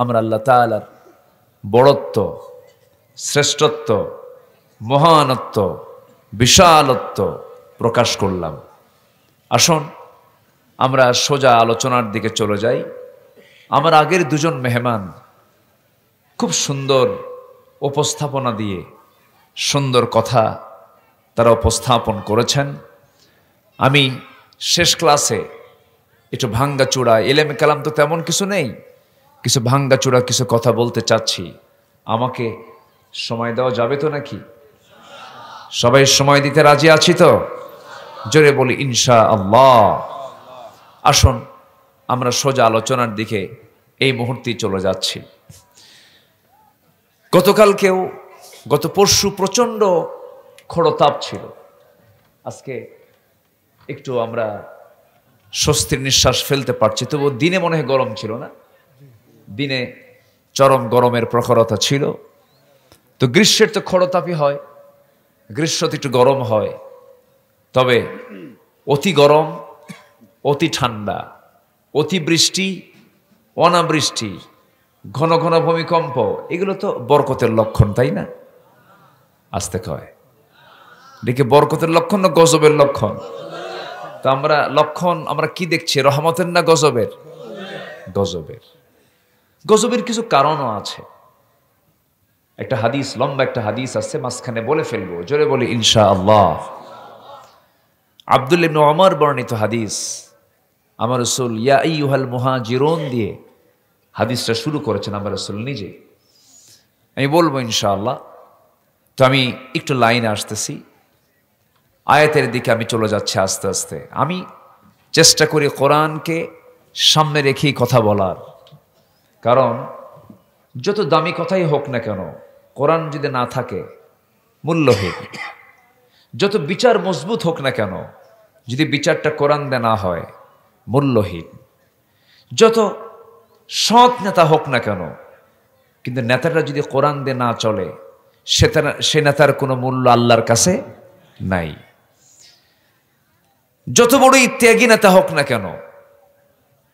আমরা আল্লাহ তাআলার বড়ত্ব, শ্রেষ্ঠত্ব, মহানত্ব, বিশালত্ব প্রকাশ করলাম। আসুন আমরা সোজা আলোচনার দিকে চলে যাই। আমার আগের দুজন মেহমান খুব সুন্দর উপস্থাপনা দিয়ে সুন্দর কথা তারা উপস্থাপন করেছেন। আমি শেষ ক্লাসে একটু ভাঙ্গাচূড়া, এলেমে কালাম তো তেমন কিছু নেই, কিছু ভাঙ্গাচূড়া কিছু কথা বলতে চাচ্ছি। আমাকে সময় দেওয়া যাবে তো নাকি? সবাই সময় দিতে রাজি আছি তো? জোরে বলি ইনশাআল্লাহ। আসুন আমরা সোজা আলোচনার দিকে এই মুহূর্তেই চলে যাচ্ছি। গতকালকেও গত পরশু প্রচণ্ড খড়তাপ ছিল। আজকে একটু আমরা স্বস্তির নিঃশ্বাস ফেলতে পারছি, তবু দিনে মনে হয় গরম ছিল না? দিনে চরম গরমের প্রখরতা ছিল। তো গ্রীষ্মের তো খড়তাপই হয়, গ্রীষ্ম তো একটু গরম হয়, তবে অতি গরম, অতি ঠান্ডা, অতি বৃষ্টি, অনাবৃষ্টি, ঘন ঘন ভূমিকম্প, এগুলো তো বরকতের লক্ষণ, তাই না? আসতে কয় দেখে বরকতের লক্ষণ না গজবের লক্ষণ? তো আমরা লক্ষণ আমরা কি দেখছি, রহমতের না গজবের? গজবের। গজবের কিছু কারণও আছে। একটা হাদিস, লম্বা একটা হাদিস আছে, মাঝখানে বলে ফেলবো, জোরে বলি ইনশাআল্লাহ। আব্দুল্লাহ ইবনে ওমর বর্ণিত হাদিস। আমার রাসূল ইয়া আইয়ুহাল মুহাজিরুন দিয়ে হাদিসটা শুরু করেছেন আমার রাসূল নিজে। আমি বলবো ইনশাআল্লাহ। তো আমি একটু লাইনে আসতেছি, আয়াতের দিকে আমি চলে যাচ্ছি আস্তে আস্তে। আমি চেষ্টা করি কোরআনকে সামনে রেখেই কথা বলার, কারণ যত দামি কথাই হোক না কেন, কোরআন যদি না থাকে মূল্যহীন। যত বিচার মজবুত হোক না কেন, যদি বিচারটা কোরআন দিয়ে না হয় মূল্যহীন। যত সৎ নেতা হোক না কেন, কিন্তু নেতাটা যদি কোরআন দিয়ে না চলে, সে নেতার কোনো মূল্য আল্লাহর কাছে নাই। যত বড়ই ত্যাগী নেতা হোক না কেন,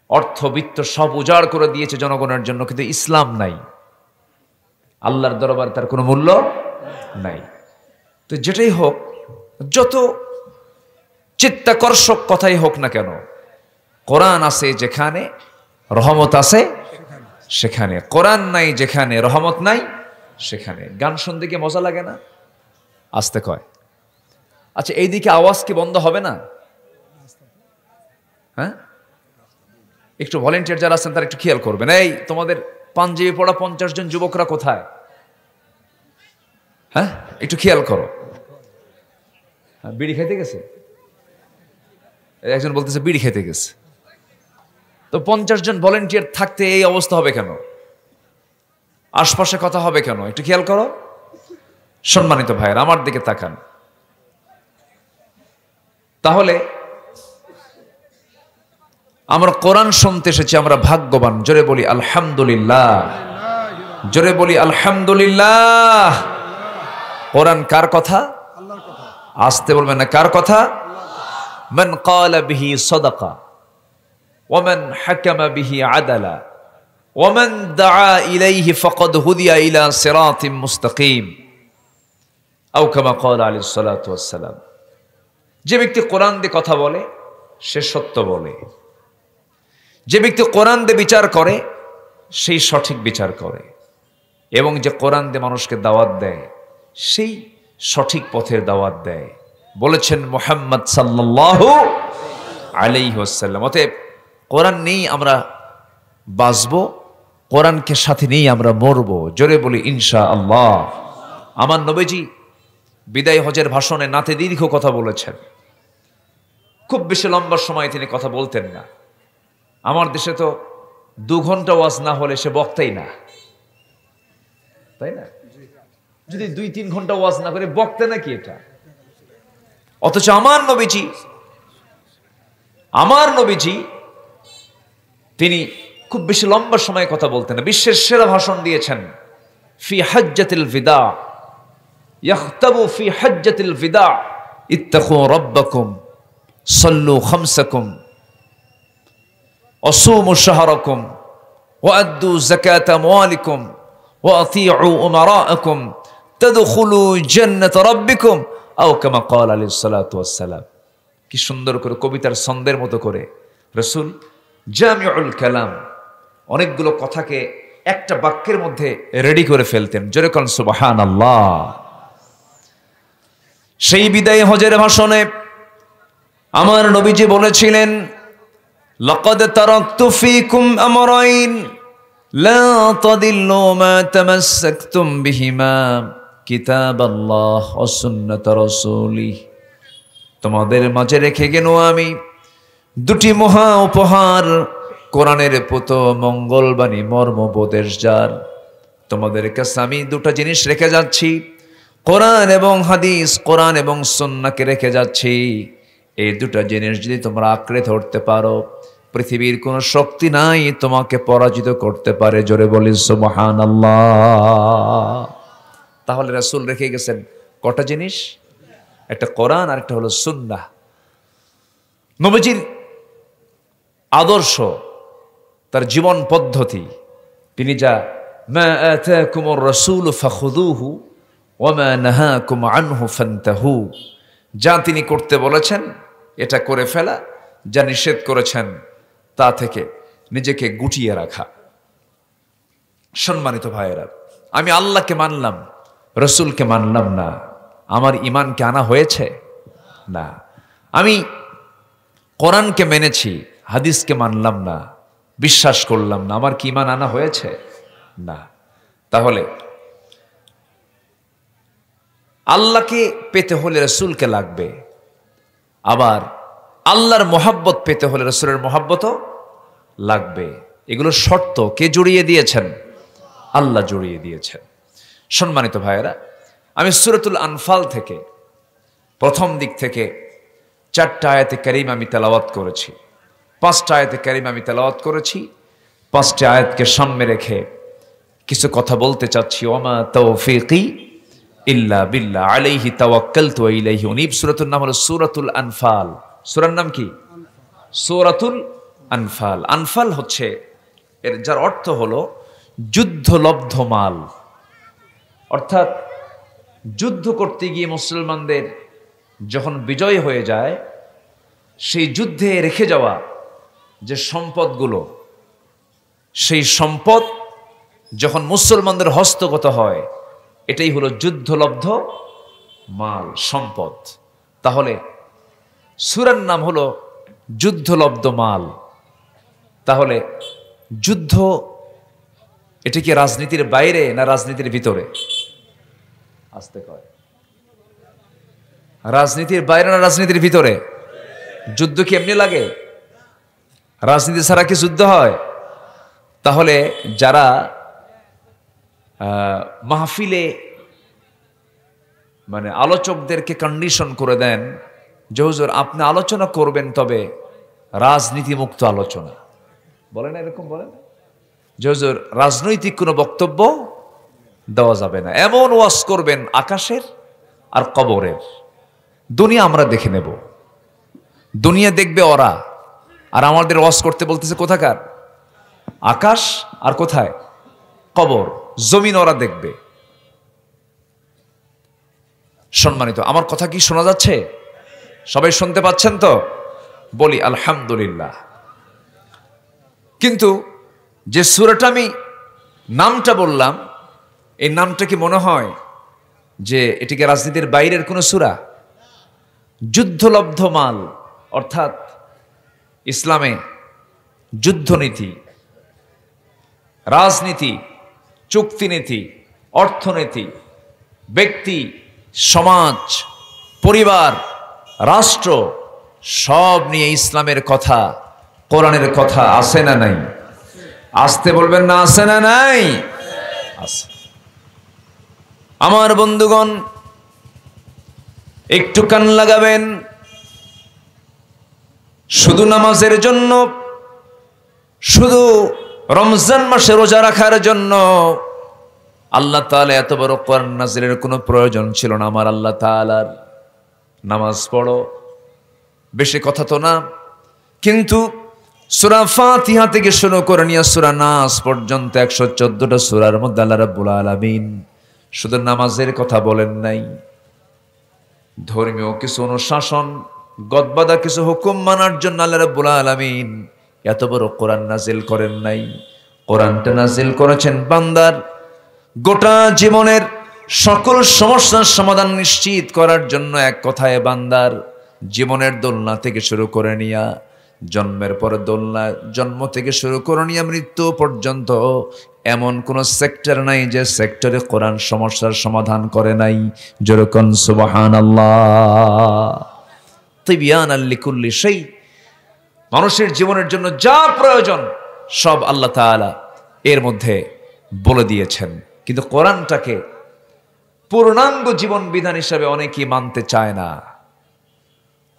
অর্থ বিত্ত সব উজাড় করে দিয়েছে জনগণের জন্য, কিন্তু ইসলাম নাই, আল্লাহর দরবারে তার কোনো মূল্য নাই। তো যেটাই হোক, যত চিত্তাকর্ষক কথাই হোক না কেন, কোরআন আছে যেখানে রহমত আছে সেখানে, কোরআন নাই যেখানে রহমত নাই সেখানে। গান শুনতে কি মজা লাগে না? আসতে কয়। আচ্ছা, এইদিকে আওয়াজ কি বন্ধ হবে না? হ্যাঁ, একটু ভলেন্টিয়ার যারা আছেন তারা একটু খেয়াল করবেন। এই তোমাদের পাঞ্জাবি পড়া 50 জন যুবকরা কোথায়? হ্যাঁ, একটু খেয়াল করো। হ্যাঁ, বিড়ি খেতে গেছে, একজন বলতেছে বিড়ি খেতে গেছে। তো 50 জন ভলেন্টিয়ার থাকতে এই অবস্থা হবে কেন? আশপাশে কথা হবে কেন? একটু খেয়াল করো। সম্মানিত ভাইয়ের আমার দিকে তাকান। তাহলে আমরা কোরআন শুনতে এসেছি, আমরা ভাগ্যবান। জোরে বলি আলহামদুলিল্লাহ, জোরে বলি আলহামদুলিল্লাহ। কোরআন কার কথা? আসতে বলবেন না, কার কথা? মান ক্বালা বিহি সাদাকা ওয়া মান হাকামা বিহি আদালা ওয়া মান দাআ ইলাইহি ফাকাদ হুদিয়া ইলা সিরাতিম মুস্তাকিম আও কামা ক্বালা আলাইহিস সালাতু ওয়াস সালাম। যে ব্যক্তি কোরআন দিয়ে কথা বলে সে সত্য বলে, যে ব্যক্তি কোরআন দিয়ে বিচার করে সেই সঠিক বিচার করে, এবং যে কোরআন দিয়ে মানুষকে দাওয়াত দেয় সেই সঠিক পথের দাওয়াত দেয়, বলেছেন মুহাম্মদ সাল্লাল্লাহু আলাইহি ওয়াসাল্লাম। অতএব কোরআন নেই আমরা বাঁচবো, কোরআনকে সাথে নিয়েই আমরা মরবো। জোরে বলি ইনশাআল্লাহ। আমার নবীজি বিদায় হজের ভাষণে নাতে দীর্ঘ কথা বলেছেন। খুব বেশি লম্বা সময় তিনি কথা বলতেন না। আমার দেশে তো 2 ঘন্টা ওয়াজ না হলে সে বক্তাই না, তাই না? যদি 2-3 ঘন্টা ওয়াজ না করে বক্তা নাকি এটা? অথচ আমার নবীজি তিনি খুব বেশি লম্বা সময় কথা বলতেন না। বিশ্বের সেরা ভাষণ দিয়েছেন ফি হাজ্জাতিল বিদা, ইয়াখতাবু ফি হাজ্জাতিল বিদা ইত্তাকু রাব্বাকুম সাল্লু খামসাকুম অসুমু শাহরাকুম ওয়াদ্দু যাকাত আমওয়ালিকুম ওয়া আতিউ উমারাআকুম তাদখুলু জান্নাত রাব্বিকুম আও কামা ক্বালা আলাইহিস সালাতু ওয়াস সালাম। কি সুন্দর করে কবিতার ছন্দের মতো করে রাসূল জামিউল কালাম, অনেকগুলো কথাকে একটা বাক্যের মধ্যে রেডি করে ফেলতেন। জোরে কোন সুবহানাল্লাহ। সেই বিদায় হজের ভাষণে আমার নবীজি বলেছিলেন, লাকাদ তারাকতু ফীকুম আমরাইন লা তাদিল্লু মা তামাসসাকতুম বিহিমা কিতাবাল্লাহ ওয়া সুন্নাত রাসূলিহ। তোমাদের মাঝে রেখে গেল আমি দুটি মহা উপহার, কোরআনের পুত মঙ্গলবাণী মর্মোপদেশ যার। তোমাদের কাছে আমি দুটো জিনিস রেখে যাচ্ছি, কোরআন এবং হাদিস, কোরআন এবং সুন্নাহকে রেখে যাচ্ছি। এই দুটো জিনিস যদি তোমরা আঁকড়ে ধরতে পারো, পৃথিবীর কোনো শক্তি নাই তোমাকে পরাজিত করতে পারে। জোরে বলি সুবহানাল্লাহ। তাহলে রাসূল রেখে গেছেন কটা জিনিস? একটা কোরআন আর একটা হলো সুন্নাহ। নবীজির আদর্শ, তার জীবন পদ্ধতি, তিনি যা মা আতাকুমুর রাসূলু ফাখুযুহু ওয়া মা নাহাকুম আনহু ফান্তাহু, যা তিনি করতে বলেছেন এটা করে ফেলা, যা নিষেধ করেছেন তা থেকে নিজেকে গুটিয়ে রাখা। সম্মানিত ভাইয়েরা, আমি আল্লাহকে মানলাম, রসুলকে মানলাম না, আমার ঈমানকে আনা হয়েছে না। আমি কোরআনকে মেনেছি, হাদিসকে মানলাম না, বিশ্বাস করলাম না, আমার কি ঈমান আনা হয়েছে না। তাহলে আল্লাহকে পেতে হলে রসুলকে লাগবে, আবার আল্লাহর মোহাব্বত পেতে হলে রসুলের মোহাব্বতও লাগবে। এগুলো শর্ত কে জড়িয়ে দিয়েছেন? আল্লাহ জড়িয়ে দিয়েছেন। সম্মানিত ভাইয়েরা, আমি সূরাতুল আনফাল থেকে প্রথম দিক থেকে 4টা আয়াতে কারিমা আমি তেলাওয়াত করেছি, 5টা আয়াতে কারিমা আমি তেলাওয়াত করেছি। 5টা আয়াতকে সামনে রেখে কিছু কথা বলতে চাচ্ছি। ওমা তাওফীকি ইল্লা বিল্লাহ আলাইহি তাওয়াক্কালতু ওয়া ইলাইহি উনীব। সূরাতুর নাম হলো সূরাতুল আনফাল। সূরার নাম কি? সূরাতুল আনফাল। আনফাল হচ্ছে এর যার অর্থ হলো যুদ্ধলব্ধ মাল, অর্থাৎ যুদ্ধ করতে গিয়ে মুসলমানদের যখন বিজয় হয়ে যায়, সেই যুদ্ধে রেখে যাওয়া যে সম্পদগুলো, সেই সম্পদ যখন মুসলমানদের হস্তগত হয়, এটাই হলো যুদ্ধলব্ধ মাল, সম্পদ। তাহলে সূরার নাম হলো যুদ্ধলব্ধ মাল। তাহলে যুদ্ধ এটা কি রাজনীতির বাইরে না রাজনীতির ভিতরে? আসতে কয়, রাজনীতির বাইরে না রাজনীতির ভিতরে? যুদ্ধ কি এমনি লাগে? রাজনীতি ছাড়া কি যুদ্ধ হয়? তাহলে যারা মাহফিলে মানে আলোচকদেরকে কন্ডিশন করে দেন যে হুজুর আপনি আলোচনা করবেন, তবে রাজনীতি মুক্ত আলোচনা, বলে না এরকম বলেন যে হুজুর রাজনৈতিক কোনো বক্তব্য দেওয়া যাবে না, এমন ওয়াজ করবেন আকাশের আর কবরের। দুনিয়া আমরা দেখে নেব, দুনিয়া দেখবে ওরা, আর আমাদের ওয়াজ করতে বলতেছে কোথাকার? আকাশ আর কোথায়? কবর, জমিন ওরা দেখবে। সম্মানিত, আমার কথা কি শোনা যাচ্ছে? সবাই শুনতে পাচ্ছেন তো? বলি আলহামদুলিল্লাহ। কিন্তু যে সূরাটা আমি নামটা বললাম, এই নামটা কি মনে হয় যে এটিকে রাজনীতির বাইরের কোনো সূরা? যুদ্ধলব্ধ মাল, অর্থাৎ ইসলামে যুদ্ধনীতি, রাজনীতি, চুক্তিনীতি, অর্থনীতি, ব্যক্তি, সমাজ, পরিবার, রাষ্ট্র সব নিয়ে ইসলামের কথা, কোরআনের কথা আছে না নাই? আসতে বলবেন না, আছে না নাই? আছে। আমার বন্ধুগণ একটু কান লাগাবেন। শুধু নামাজের জন্য, শুধু রমজান মাসে রোজা রাখার জন্য আল্লাহ তাআলা এত বড় কোরআন নাযিলের কোনো প্রয়োজন ছিল না। আমার আল্লাহ তাআলার নামাজ পড়ো, বেশি কথা তো না, কিন্তু সূরা ফাতিহা থেকে শুরু করে নিয়ে সূরা নাস পর্যন্ত 114টা সূরার মধ্যে আল্লাহ রাব্বুল আলামিন শুধু নামাজের কথা বলেন নাই, ধর্মীয় কিছু অনুশাসন, গদবাদা কিছু হুকুম মানার জন্য আল্লাহ রাব্বুল আলামিন এত বড় কোরআন নাজিল করেন নাই। কোরআনটা নাজিল করেছেন বান্দার গোটা জীবনের সকল সমস্যার সমাধান নিশ্চিত করার জন্য। এক কথায় বান্দার জীবনের দোলনা থেকে শুরু করে নিয়া জন্মের পরে দোলনা, জন্ম থেকে শুরু করে নিয়ে মৃত্যু পর্যন্ত এমন কোন সেক্টর নাই যে সেক্টরে কোরআন সমস্যার সমাধান করে নাই। যেরকম সুবহানাল্লাহ, তিবয়ানাল লিকুল্লি শাই, মানুষের জীবনের জন্য যা প্রয়োজন সব আল্লাহ তাআলা এর মধ্যে বলে দিয়েছেন। কিন্তু কোরআনটাকে পূর্ণাঙ্গ জীবন বিধান হিসাবে অনেকেই মানতে চায় না।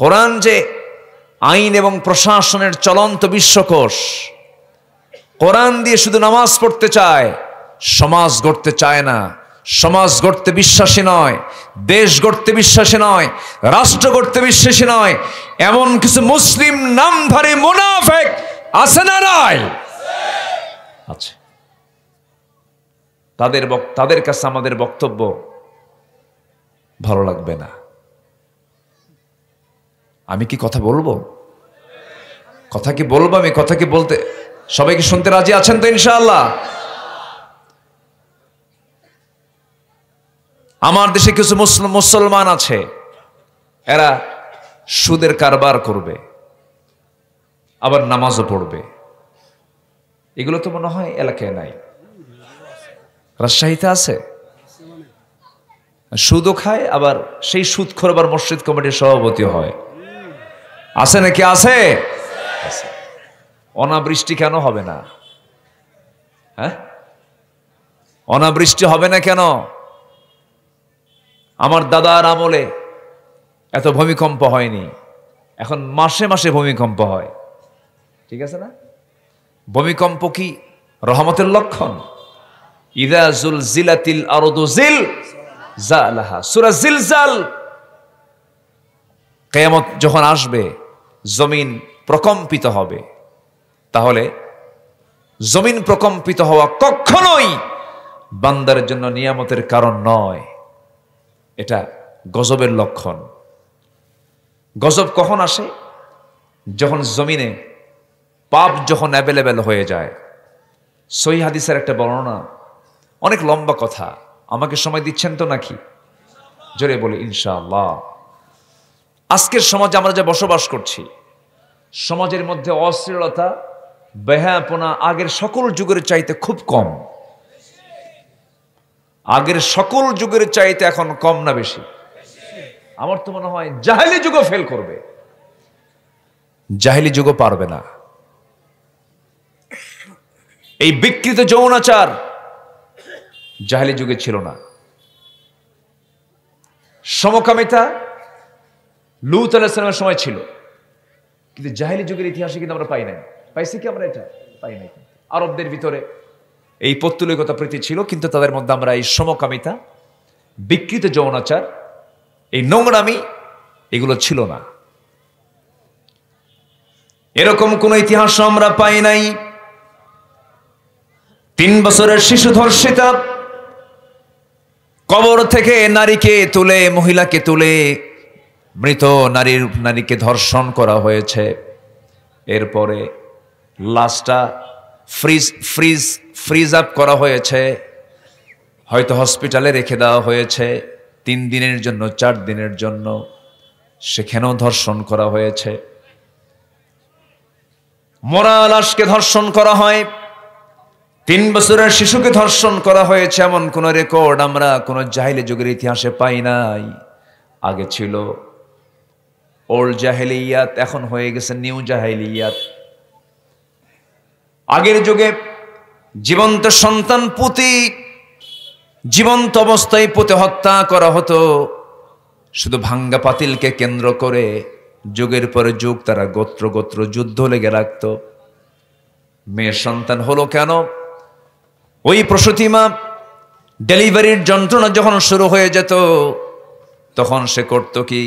কোরআন যে আইন এবং প্রশাসনের চলন্ত বিশ্বকোষ, কোরআন দিয়ে শুধু নামাজ পড়তে চায়, সমাজ গড়তে চায় না। সমাজ গড়তে বিশ্বাসী নয়, দেশ গড়তে বিশ্বাসী নয়, রাষ্ট্র গড়তে বিশ্বাসী নয়। এমন কিছু মুসলিম নামধারী মুনাফিক আছে না নাই? আছে। তাদের কাছে আমাদের বক্তব্য ভালো লাগবে না। আমি কি কথা বলবো? কথা কি বলবো? আমি কথা কি বলতে, সবাই কি শুনতে রাজি আছেন তো ইনশাআল্লাহ? আমার দেশে কিছু মুসলমান আছে, এরা সুদের কারবার করবে, আবার নামাজও পড়বে। এগুলো তো মনে হয় এলাকায় নাই, রাজশাহীতে আছে। সুদও খায়, আবার সেই সুদখোর আবার মসজিদ কমিটির সভাপতি হয়। আছে নাকি? আছে। অনাবৃষ্টি কেন হবে না? হ্যাঁ, অনাবৃষ্টি হবে না কেন? আমার দাদার আমলে এত ভূমিকম্প হয়নি, এখন মাসে মাসে ভূমিকম্প হয়। ঠিক আছে না? ভূমিকম্প কি রহমতের লক্ষণ? ইযা যুলজিলাতিল আরদু জিলজালাহা, সূরা জিলজাল। কিয়ামত যখন আসবে, জমিন প্রকম্পিত হবে। তাহলে জমিন প্রকম্পিত হওয়া কখনোই বান্দার জন্য নিয়ামতের কারণ নয়, এটা গজবের লক্ষণ। গজব কখন আসে? যখন জমিনে পাপ যখন অ্যাভেলেবেল হয়ে যায়। সহিহ হাদিসের একটা বর্ণনা, অনেক লম্বা কথা, আমাকে সময় দিচ্ছেন তো নাকি? জোরে বলি ইনশাআল্লাহ। আজকের সমাজে আমরা যা বসবাস করছি, সমাজের মধ্যে অশ্লীলতা, বেহায়াপনা আগের সকল যুগের চাইতে খুব কম। আগের সকল যুগের চাইতে এখন কম না বেশি? আমার তো মনে হয় জাহেলি যুগও ফেল করবে, জাহেলি যুগও পারবে না। এই বিকৃত যৌনাচার জাহেলি যুগে ছিল না। সমকামিতা লূত আলাইহিস সালামের সময় ছিল, কিন্তু জাহেলি যুগের ইতিহাসে কিন্তু আমরা পাই নাই। পাইছি কি আমরা? এটা পাই নাই। আরবদের ভিতরে এই পৌত্তলিকতা প্রীতি ছিল, কিন্তু তাদের মধ্যে আমরা এই সমকামিতা, বিকৃত যৌনাচার, এই নোংরামি, এগুলো ছিল না। এরকম কোন ইতিহাস আমরা পাই নাই। 3 বছরের শিশু ধর্ষিতা, কবর থেকে নারীকে তুলে, মহিলাকে তুলে মৃত নারীকে ধর্ষণ করা হয়েছে। এরপরে লাশটা ফ্রিজ আপ করা হয়েছে, হয়তো হসপিটালে রেখে দেওয়া হয়েছে 3 দিনের জন্য, 4 দিনের জন্য। সেখানেও ধর্ষণ করা হয়েছে। মরা লাশকে ধর্ষণ করা হয়, 3 বছরের শিশুকে ধর্ষণ করা হয়েছে। এমন কোন রেকর্ড আমরা কোন জাহেলি যুগের ইতিহাসে পাই নাই। আগে ছিল ওল্ড জাহেলিয়াত, এখন হয়ে গেছে নিউ জাহেলিয়াত। আগের যুগে জীবন্ত সন্তান পুঁতে, জীবন্ত অবস্থায় পুঁতে হত্যা করা হতো। শুধু ভাঙ্গা পাতিলকে কেন্দ্র করে যুগের পরে যুগ তারা গোত্র যুদ্ধ লেগে রাখত। মেয়ের সন্তান হলো কেন? ওই প্রসূতি মা ডেলিভারির যন্ত্রণা যখন শুরু হয়ে যেত, তখন সে করতো কি,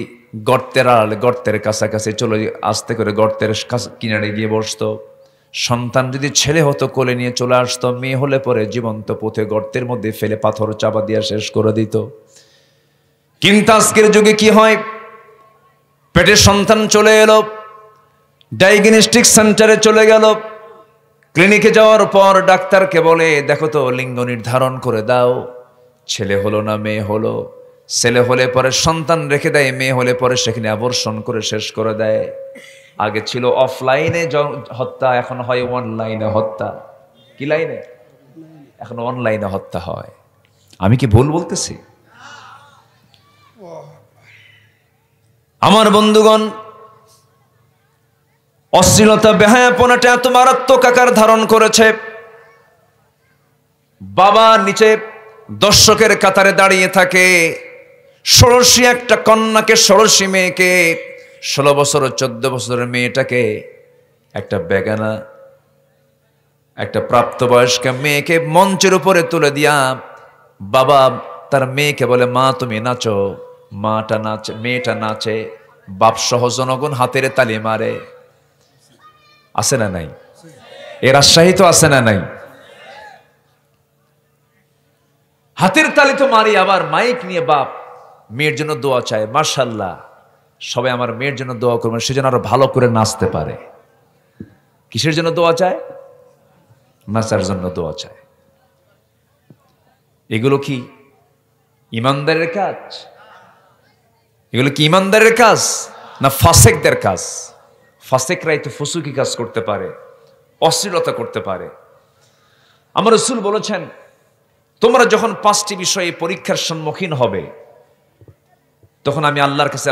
গর্তের কাছাকাছি চলে, আস্তে করে গর্তের কিনারে গিয়ে বসতো। সন্তান যদি ছেলে হতো কোলে নিয়ে চলে আসতো, মেয়ে হলে পরে জীবন্ত পুঁতে গর্তের মধ্যে ফেলে পাথর চাপা দিয়ে শেষ করে দিত। কিন্তু আজকের যুগে কি হয়, পেটে সন্তান চলে এলো, ডায়াগনস্টিক সেন্টারে চলে গেল, ক্লিনিকে যাওয়ার পর ডাক্তারকে বলে দেখো তো লিঙ্গ নির্ধারণ করে দাও, ছেলে হলো না মেয়ে হলো। ছেলে হলে পরে সন্তান রেখে দেয়, মেয়ে হলে পরে সেখানে অ্যাবর্শন করে শেষ করে দেয়। আগে ছিল অফলাইনে হত্যা, এখন হয় অনলাইনে হত্যা। কি লাইনে? এখন অনলাইনে হত্যা হয়। আমি কি ভুল বলতেছি? আমার বন্ধুগণ, অশ্লীলতা বেহায়াপনাটা এত মারাত্মক আকার ধারণ করেছে, বাবা নিচে দর্শকের কাতারে দাঁড়িয়ে থাকে, ষোড়শী একটা কন্যাকে, ষোড়শী মেয়েকে, 16 বছর 14 বছরের মেয়েটাকে, একটা বেগানা একটা প্রাপ্তবয়স্ক মেয়েকে মঞ্চের উপরে তুলে দিয়া বাবা তার মেয়েকে বলে মা তুমি নাচো। মাটা নাচে, মেয়েটা নাচে, বাপ সহ জনগণ হাতের তালি মারে। আছে না নাই? এ রাজশাহী তো আছে না নাই? হাতের তালি তো মারি, আবার মাইক নিয়ে বাপ মেয়ের জন্য দোয়া চায়, মাশাআল্লাহ সবাই আমার মেয়ের জন্য দোয়া করবেন, সে যেন আরো ভালো করে নাচতে পারে। কিসের জন্য দোয়া চায়? নাচার জন্য দোয়া চায়। এগুলো কি ইমানদারের কাজ? এগুলো কি ইমানদারের কাজ না ফাসেকদের কাজ? ফাসেকরাই তো ফুসুকি কাজ করতে পারে, অশ্লীলতা করতে পারে। আমার রাসূল বলেছেন তোমরা যখন 5টি বিষয়ে পরীক্ষার সম্মুখীন হবে, তখন আমি আল্লাহর কাছে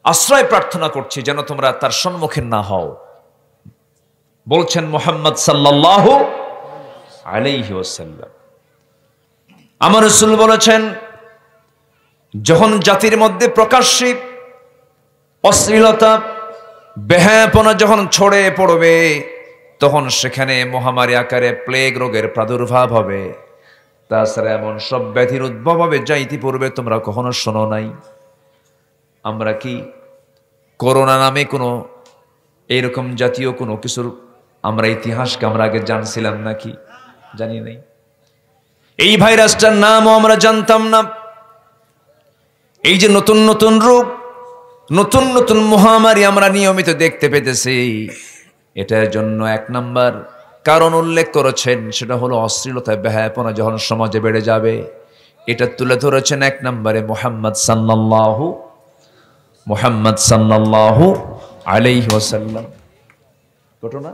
আশ্রয় প্রার্থনা করছি যেন তোমরা তার সম্মুখীন না হও। বলছেন মুহাম্মদ সাল্লাল্লাহু আলাইহি ওয়াসাল্লাম। আমার রাসূল বলেছেন যখন জাতির মধ্যে প্রকাশ্যে অশ্লীলতা বেহায়াপনা যখন ছড়িয়ে পড়বে, তখন সেখানে মহামারী আকারে প্লেগ রোগের প্রাদুর্ভাব হবে। তাছাড়া এমন সব ব্যাধির উদ্ভব হবে যা ইতিপূর্বে তোমরা কখনো শোনো নাই। আমরা কি করোনা নামে কোনো এরকম জাতীয় কোনো কিছুর আমরা ইতিহাসকে আমরা আগে জানছিলাম নাকি? জানি নাই। এই ভাইরাসটার নামও আমরা জানতাম না। এই যে নতুন নতুন রোগ, নতুন নতুন মহামারী আমরা নিয়মিত দেখতে পেতেছি, এটার জন্য 1 নাম্বার কারণ উল্লেখ করেছেন, সেটা হলো অশ্লীলতা বেহায়াপনা যখন সমাজে বেড়ে যাবে। এটা তুলে ধরেছেন 1 নম্বরে মুহাম্মদ সাল্লাল্লাহু আলাইহি ওয়াসাল্লাম। ঘটনা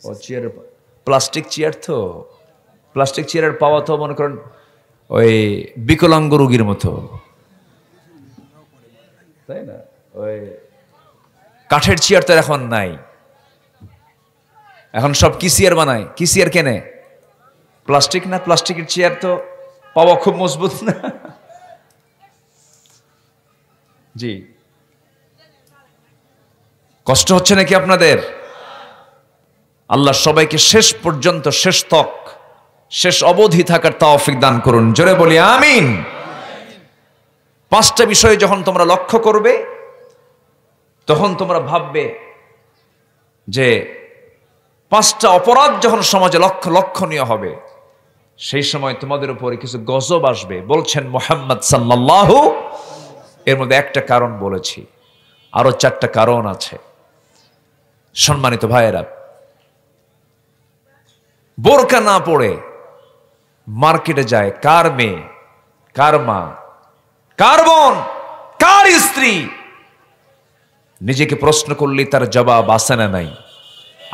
ও চেয়ার, প্লাস্টিক চেয়ার, তো প্লাস্টিক চেয়ারের পাওয়া তো মনে করেন ওই বিকলাঙ্গ রোগীর মতো, তাই না? ওই কাঠের চেয়ার তো এখন নাই, এখন সব কি চেয়ার বানায়, কি চেয়ার কেনে? প্লাস্টিক না, প্লাস্টিকের চেয়ার তো পাওয়া খুব মজবুত না। জি, কষ্ট হচ্ছে নাকি আপনাদের? আল্লাহ সবাইকে শেষ পর্যন্ত, শেষ তক, শেষ অবধি থাকার তৌফিক দান করুন। জোরে বলি আমিন। 5টা বিষয় যখন তোমরা লক্ষ্য করবে, তখন তোমরা ভাববে যে 5টা অপরাধ যখন সমাজে লক্ষণীয় হবে, সেই সময় তোমাদের উপরে কিছু গজব আসবে। বলছেন মুহাম্মদ সাল্লাল্লাহু, এর মধ্যে একটা কারণ বলেছি, আরো 4টা কারণ আছে। সম্মানিত ভাইয়েরা, বোরকা না পড়ে মার্কেটে যায় কার মেয়ে, কার মা, কার বোন, কার স্ত্রী, নিজেকে প্রশ্ন করলে তার জবাব আছে না নাই?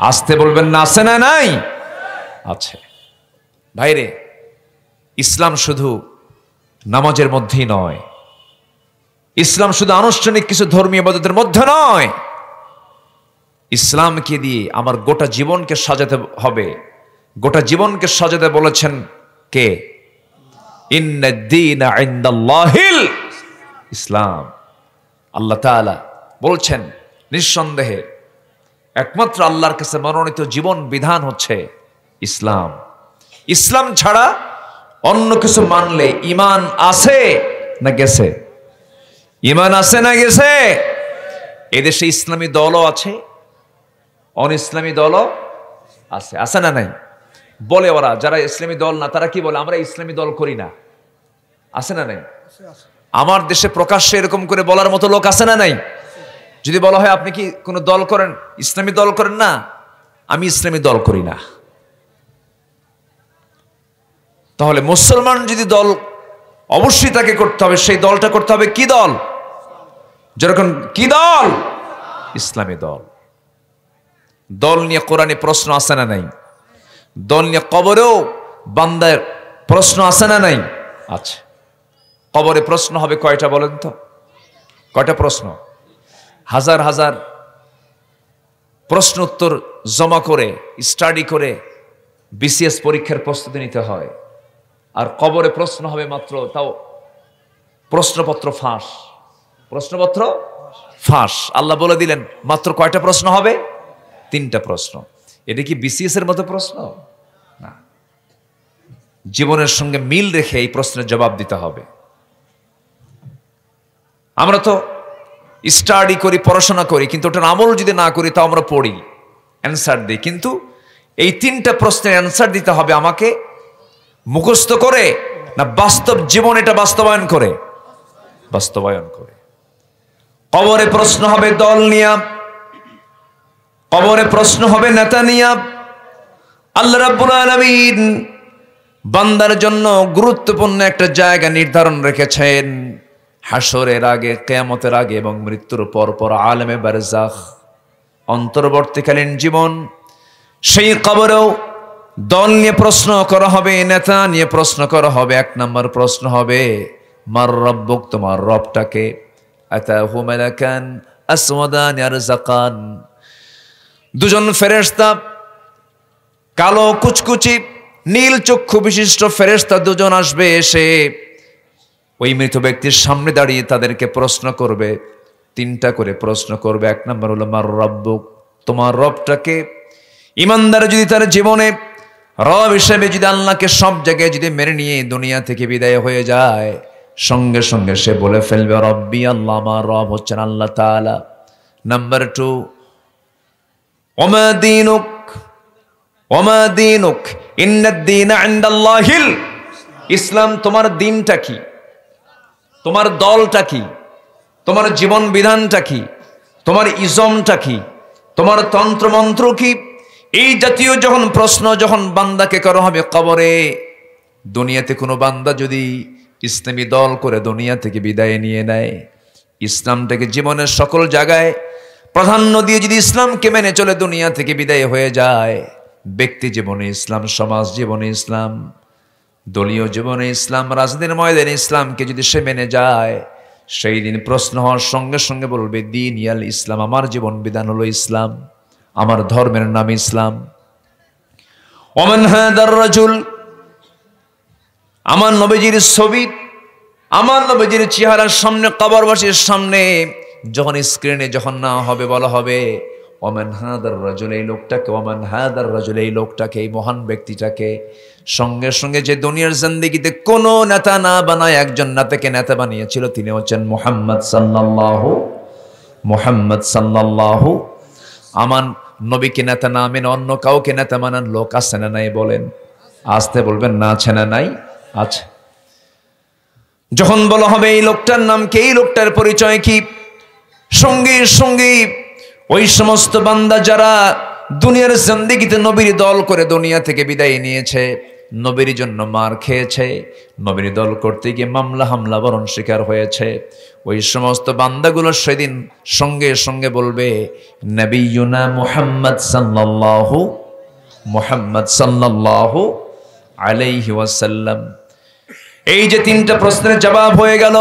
আসতে বলবেন না, আছে না নাই? আছে। ভাইরে, ইসলাম শুধু নামাজের মধ্যেই নয়, ইসলাম শুধু আনুষ্ঠানিক কিছু ধর্মীয় ইবাদতের মধ্যে নয়, ইসলামকে দিয়ে আমার গোটা জীবনকে সাজাতে হবে। গোটা জীবনকে সাজাতে বলেছেন কে? ইন্নাদ-দীনা ইনদাল্লাহিল ইসলাম। আল্লাহ তাআলা বলছেন নিঃসন্দেহে একমাত্র আল্লাহর কাছে মনোনীত জীবন বিধান হচ্ছে ইসলাম। ইসলাম ছাড়া অন্য কিছু মানলে ইমান আছে, না গেছে? ইমান আছে না গেছে? এদেশে ইসলামী দলও আছে, অন ইসলামী দলও আছে, আছে না নাই? বলে ওরা যারা ইসলামী দল না তারা কি বলে, আমরা ইসলামী দল করি না, আছে না নাই? আমার দেশে প্রকাশ্যে এরকম করে বলার মতো লোক আছে না নাই? যদি বলা হয় আপনি কি কোনো দল করেন, ইসলামী দল করেন? না, আমি ইসলামী দল করি না। তাহলে মুসলমান যদি দল, অবশ্যই তাকে করতে হবে, সেই দলটা করতে হবে কি দল? যেরকম কি দল? ইসলামী দল। দল নিয়ে কোরআনে প্রশ্ন আছে না নাই? দল নিয়ে কবরেও বান্দার প্রশ্ন আছে না নাই? আছে। কবরে প্রশ্ন হবে কয়টা বলেন তো? কয়টা প্রশ্ন? হাজার হাজার প্রশ্ন উত্তর জমা করে, স্টাডি করে বিসিএস পরীক্ষার প্রস্তুতি নিতে হয়। আর কবরে প্রশ্ন হবে মাত্র, তাও প্রশ্নপত্র ফাঁস, প্রশ্নপত্র ফাঁস। আল্লাহ বলে দিলেন মাত্র কয়টা প্রশ্ন হবে? 3টা প্রশ্ন। এটা কি বিসিএস এর মতো প্রশ্ন? না, জীবনের সঙ্গে মিল রেখে এই প্রশ্নের জবাব দিতে হবে। আমরা তো স্টাডি করি, পড়াশোনা করি, কিন্তু ওটার আমল যদি না করি তাও আমরা পড়ি, অ্যান্সার দিই, কিন্তু এই 3টা প্রশ্নের অ্যান্সার দিতে হবে আমাকে মুখস্থ করে না বাস্তব জীবন এটা বাস্তবায়ন করে? বাস্তবায়ন করে। কবরে প্রশ্ন হবে দল নিয়া, কবরে প্রশ্ন হবে নেতা নিয়া। আল্লাহ রাব্বুল আলামিন বান্দার জন্য গুরুত্বপূর্ণ একটা জায়গা নির্ধারণ রেখেছেন হাসরের আগে, কিয়ামতের আগে এবং মৃত্যুর পর পর আলেমে বারজাখ, অন্তর্বর্তীকালীন জীবন। সেই কবরেও দল নিয়ে প্রশ্ন করা হবে, নেতা নিয়ে প্রশ্ন করা হবে। 1 নম্বর প্রশ্ন হবে মার রব্বুক, তোমার রবটাকে? আতাহু মালাকান আসওয়াদান ইয়ারযাকান, 2জন ফেরেশতা, কালো কুচকুচি নীল চক্ষু বিশিষ্ট ফেরেশতা 2জন আসবে, এসে ওই মৃত ব্যক্তির সামনে দাঁড়িয়ে তাদেরকে প্রশ্ন করবে। 3টা করে প্রশ্ন করবে। 1 নম্বর হলো মার রব্বুক, তোমার রবটাকে? ইমানদার যদি তার জীবনে রব হিসেবে যদি আল্লাহকে সব জায়গায় যদি মেনে নিয়ে দুনিয়া থেকে বিদায় হয়ে যায়, সঙ্গে সঙ্গে সে বলে ফেলবে রব্বি আল্লাহ, আমার রব হচ্ছেন আল্লাহ তাআলা। নাম্বার 2, ওমা দীনুক, ওমা দীনুক ইন্নাদ দীনা ইনদাল্লাহিল ইসলাম, তোমার দিনটা কি? তোমার দলটা কি? তোমার জীবন বিধানটা কি? তোমার ইজমটা কি? তোমার তন্ত্রমন্ত্র কি? এই জাতীয় যখন প্রশ্ন যখন বান্দাকে করা হবে কবরে, দুনিয়াতে কোনো বান্দা যদি ইসলামী দল করে দুনিয়া থেকে বিদায় নিয়ে নেয়, ইসলামটাকে জীবনের সকল জায়গায় প্রাধান্য দিয়ে যদি ইসলামকে মেনে চলে দুনিয়া থেকে বিদায় হয়ে যায়, ব্যক্তি জীবনে ইসলাম, সমাজ জীবনে ইসলাম, দলীয় জীবনে ইসলাম, রাজনীতির ময়দানে ইসলামকে যদি সে মেনে যায়, সেই দিন প্রশ্ন হওয়ার সঙ্গে সঙ্গে বলবে দিন ইয়াল ইসলাম, আমার জীবন বিধান হলো ইসলাম, আমার ধর্মের নাম ইসলাম। ওমান হাদার রাজুল, আমার নবীজির ছবি, আমার নবীজির চেহারার সামনে, কবরবাসীর সামনে যখন স্ক্রিনে যখন না হবে, বলা হবে ওমান হাদার রাজুল, এই লোকটাকে, ওমান হাদার রাজুল, এই লোকটাকে, এই মহান ব্যক্তিটাকে। সঙ্গে সঙ্গে যে দুনিয়ার জিন্দেগিতে কোনো নেতা না বানায় একজন নেতাকে নেতা বানিয়েছিল, তিনি হচ্ছেন মুহাম্মদ সাল্লাল্লাহু, মুহাম্মদ সাল্লাল্লাহু। আমার নবীকে নেতা না মেনে অন্য কাউকে নেতা মানার লোক আছে না নাই? বলেন, আসতে বলবেন না, আছে না নাই? আছে। যখন বলা হবে এই লোকটার নাম কি, এই লোকটার পরিচয় কি, সঙ্গে সঙ্গে ওই সমস্ত বান্দা যারা দুনিয়ার জিন্দেগিতে নবীর দল করে দুনিয়া থেকে বিদায় নিয়েছে, নবীর জন্য মার খেয়েছে, নবীর দল করতে গিয়ে মামলা হামলা বরণ শিকার হয়েছে, ওই সমস্ত বান্দাগুলো সেদিন সঙ্গে সঙ্গে বলবে নবিয়ুনা মুহাম্মদ সাল্লাল্লাহু, মুহাম্মদ সাল্লাল্লাহু আলাইহি ওয়াসাল্লাম। এই যে 3টা প্রশ্নের জবাব হয়ে গেল,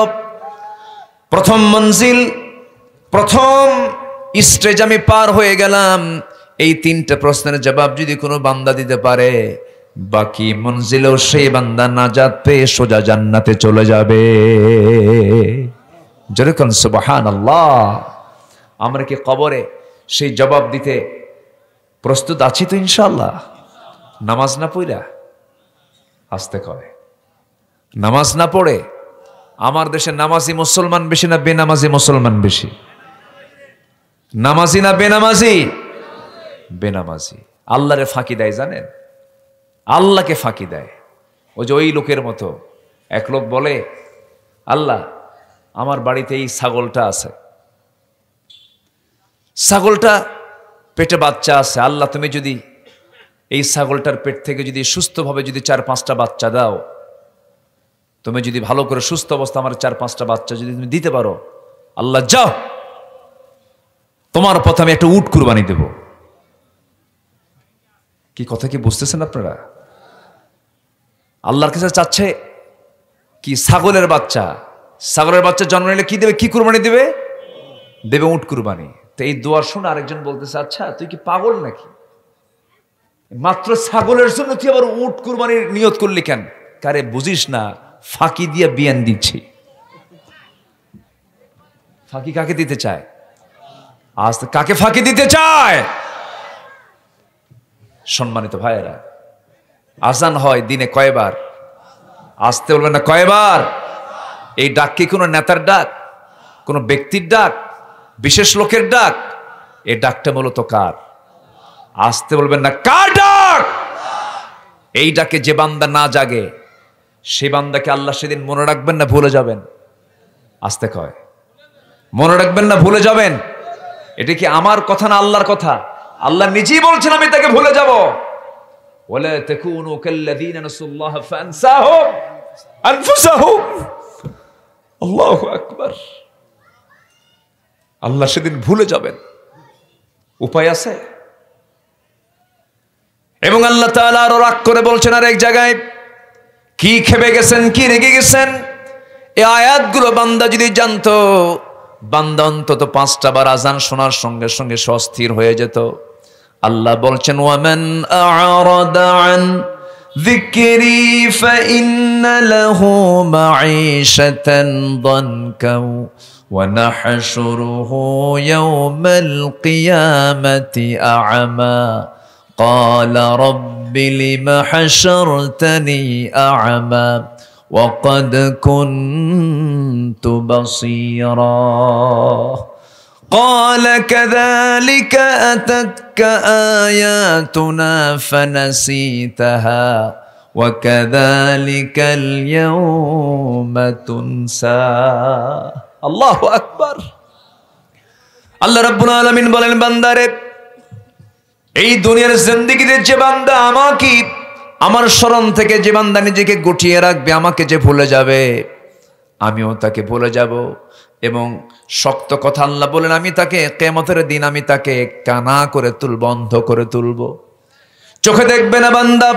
প্রথম মঞ্জিল, প্রথম স্টেজ আমি পার হয়ে গেলাম। এই 3টা প্রশ্নের জবাব যদি কোনো বান্দা দিতে পারে, বাকি মঞ্জিলেও সেই বান্দা নাজাত পেয়ে সোজা জান্নাতে চলে যাবে। যেরকম সুবহানাল্লাহ। আমরা কি কবরে সেই জবাব দিতে প্রস্তুত আছি তো ইনশাআল্লাহ? নামাজ না পড়া আসতে কয়, নামাজ না পড়ে আমার দেশে নামাজি মুসলমান বেশি না বেনামাজি মুসলমান বেশি? নামাজি না বেনামাজি? বেনামাজি। আল্লাহরে ফাঁকি দেয় জানেন, আল্লাহকে ফাঁকি দেয়। ওই লোকের মতো এক লোক বলে, আল্লাহ আমার বাড়িতে এই ছাগলটা আছে, ছাগলটা পেটে বাচ্চা আছে, আল্লাহ তুমি যদি এই ছাগলটার পেট থেকে যদি সুস্থভাবে যদি 4-5টা বাচ্চা দাও, তুমি যদি ভালো করে সুস্থ অবস্থা আমার 4-5টা বাচ্চা যদি তুমি দিতে পারো, আল্লাহ যাও তোমার পথে আমি একটা উট কুরবানি দেব। কি কথা কি বুঝতেছেন আপনারা? আল্লাহর কাছে চাচ্ছে কি? ছাগলের বাচ্চা। ছাগলের বাচ্চা জন্ম নিলে কি দেবে? কি কুরবানি দেবে? দেবে উট কুরবানি। তো এই দোয়া শুনে আরেকজন বলতেছে, আচ্ছা তুই কি পাগল নাকি? মাত্র ছাগলের জন্য তুই আবার উট কুরবানির নিয়ত করলি কেন? কারে বুঝিস না, ফাঁকি দিয়ে বিয়ান দিচ্ছি। ফাঁকি কাকে দিতে চায়? আজ কাকে ফাঁকি দিতে চায়? সম্মানিত ভাইয়েরা, আজান হয় দিনে কয়বার? আসতে বলবেন না কয়বার? এই ডাক কি কোনো নেতার ডাক, কোনো ব্যক্তির ডাক, বিশেষ লোকের ডাক? এই ডাকটা মূলত কার? আসতে বলবেন না কার ডাক? এই ডাকে যে বান্দা না জাগে সে বান্দাকে আল্লাহ সেদিন মনে রাখবেন না ভুলে যাবেন? আসতে কয় মনে রাখবেন না ভুলে যাবেন? এটা কি আমার কথা না আল্লাহর কথা? আল্লাহ নিজেই বলছেন আমি তাকে ভুলে যাব। ওয়ালা তাকুনু কাল্লাযীনা নাসুল্লাহ ফানসাহুম আনফুসাহুম। আল্লাহু আকবার। আল্লাহ সেদিন ভুলে যাবেন, উপায় আছে? এবং আল্লাহ তাআলা আরো রাগ করে বলছেন আর এক জায়গায়, কি খেপে গেছেন, কি রেগে গেছেন? এই আয়াতগুলো বান্দা যদি জানতো, বান্দা অন্তত 5টা বার আজান শোনার সঙ্গে সঙ্গে অস্থির হয়ে যেত। আল্লাহ বলছেন, ওয়ামান আ'রাদা আন যিকরি ফাইন্না লাহু মাঈশাতান দানকা ওয়া নাহশুরুহু ইয়াওমাল কিয়ামাতি আ'মা ক্বালা রাব্বি লিমা হাশারতানি আ'মা وقد كنت بصيرا قال كذلك أتتك آياتنا فنسيتها وكذلك اليوم تنسى الله أكبر আল্লাহ রাব্বুল আলামিন বলেন, বান্দারে এই দুনিয়ার জিন্দেগিতে যে বান্দা আমাকে আমার স্মরণ থেকে যে বান্দা নিজেকে গুটিয়ে রাখবে, আমাকে যে ভুলে যাবে, আমিও তাকে ভুলে যাব। এবং শক্ত কথা আল্লাহ বলেন, আমি তাকে কিয়ামতের দিন আমি তাকে কানা করে তুলব, অন্ধ করে তুলব, চোখে দেখবে না বান্দা।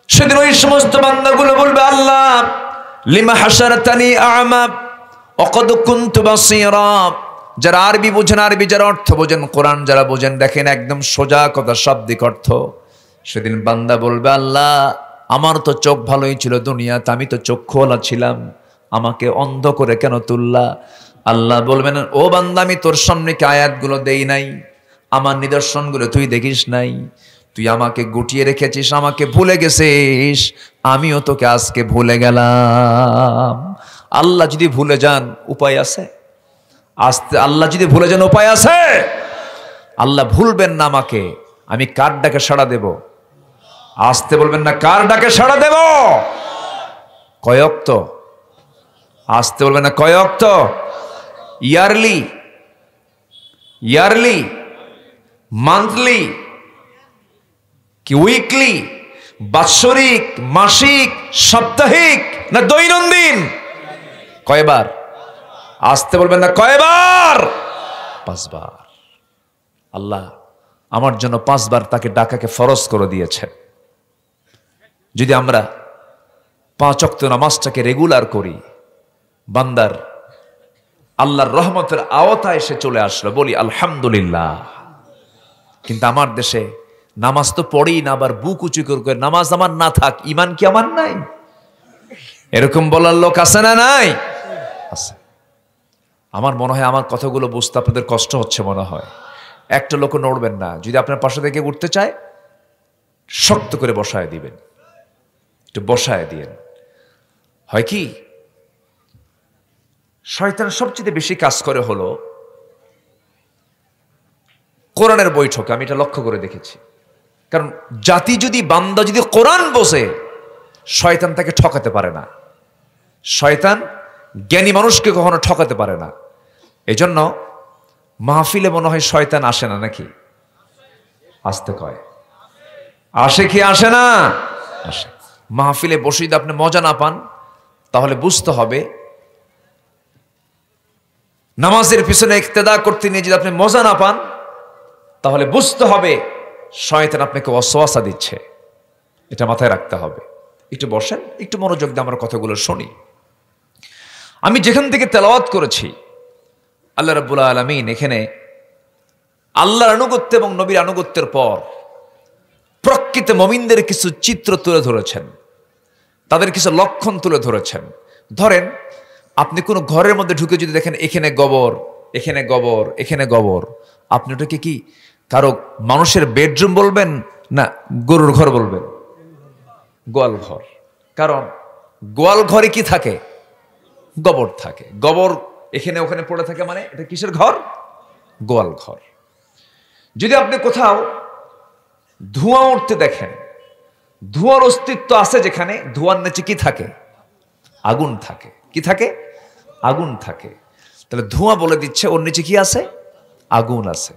সেদিন ওই সমস্ত বান্দাগুলো বলবে, আল্লাহ লিমা হাশারতানি আ'মা ওয়া ক্বাদ কুনতু বাসীরা। যারা আরবি বোঝেন আরবি, যারা অর্থ বোঝেন কোরআন যারা বোঝেন, দেখেন একদম সোজা কথা, শাব্দিক অর্থ। সেদিন বান্দা বলবে, আল্লাহ আমার তো চোখ ভালোই ছিল দুনিয়াতে, আমি তো চক্ষুওয়ালা ছিলাম, আমাকে অন্ধ করে কেন তুললা? আল্লাহ বলবেন, ও বান্দা আমি তোর সামনে কি আয়াতগুলো দেই নাই? আমার নিদর্শনগুলো তুই দেখিস নাই? তুই আমাকে গুটিয়ে রেখেছিস, আমাকে ভুলে গেছিস, আমিও তোকে আজকে ভুলে গেলাম। আল্লাহ যদি ভুলে যান উপায় আছে? আল্লাহ যদি ভুলে যান উপায় আছে? আল্লাহ ভুলবেন না আমাকে, আমি কার ডাকে সাড়া দেব? আসতে বলবেন না কার ডাকে সাড়া দেব? কয়ক্ত? আসতে বলবেন না কয়ক্ত? ইয়ারলি, ইয়ারলি, মান্থলি কি উইকলি, বাৎসরিক, মাসিক, সাপ্তাহিক না দৈনন্দিন? কয়বার? আসতে বলবেন না কয়বার? 5 বার। আল্লাহ আমার জন্য 5 বার তাকে ডাকাকে ফরজ করে দিয়েছে। যদি আমরা 5 ওয়াক্ত নামাজটাকে রেগুলার করি, বান্দার আল্লাহর রহমতের আওতায় এসে চলে আসলো, বলি আলহামদুলিল্লাহ। কিন্তু আমার দেশে নামাজ তো পড়েই না, আবার বুক উঁচু করে নামাজ আমার না থাক, ইমান কি আমার নাই? এরকম বলার লোক আছে না নাই? আছে। আমার মনে হয় আমার কথাগুলো বুঝতে আপনাদের কষ্ট হচ্ছে মনে হয়। একটা লোক নড়বেন না, যদি আপনার পাশে থেকে উঠতে চায় শক্ত করে বসায় দিবেন, একটু বসায় দিয়েন। হয় কি শয়তান সবচেয়ে বেশি কাজ করে হলো কোরআনের বৈঠকে। আমি এটা লক্ষ্য করে দেখেছি। কারণ জাতি যদি, বান্দা যদি কোরআন বসে, শয়তান তাকে ঠকাতে পারে না। শয়তান জ্ঞানী মানুষকে কখনো ঠকাতে পারে না। এজন্য মাহফিলে মনে হয় শয়তান আসে না, নাকি? আসতে কয়, আসে কি আসে না? আসে। মাহফিলে বসে যদি আপনি মজা না পান, তাহলে বুঝতে হবে নামাজের পিছনে ইক্তেদা করতে নিয়ে যদি আপনি মজা না পান, তাহলে বুঝতে হবে শয়তান আপনাকে ওয়াসওয়াসা দিচ্ছে। এটা মাথায় রাখতে হবে। একটু বসেন, একটু মনোযোগ দিয়ে আমার কথাগুলো শুনি। আমি যেখান থেকে তেলাওয়াত করেছি, আল্লাহ রাব্বুল আলামিন এখানে আল্লাহর আনুগত্য এবং নবীর আনুগত্যের পর প্রকৃত মুমিনদের কিছু চিত্র তুলে ধরেছেন, তাদের কিছু লক্ষণ তুলে ধরেছেন। ধরেন আপনি কোনো ঘরের মধ্যে ঢুকে যদি দেখেন এখানে গোবর, এখানে গোবর, এখানে গোবর, আপনি ওটাকে কি কারো মানুষের বেডরুম বলবেন না গরুর ঘর বলবেন? গোয়াল ঘর। কারণ গোয়াল ঘরে কি থাকে? গোবর থাকে। গোবর এখানে ওখানে পড়ে থাকে, মানে এটা কিসের ঘর? গোয়াল ঘর। যদি আপনি কোথাও ধোঁয়া উঠতে দেখেন, ধোঁয়ার অস্তিত্ব আছে যেখানে, ধোঁয়ার নিচে কি থাকে? আগুন থাকে। কি থাকে? আগুন থাকে। তাহলে ধোঁয়া বলে দিচ্ছে ওর নিচে কি আছে? আগুন আছে।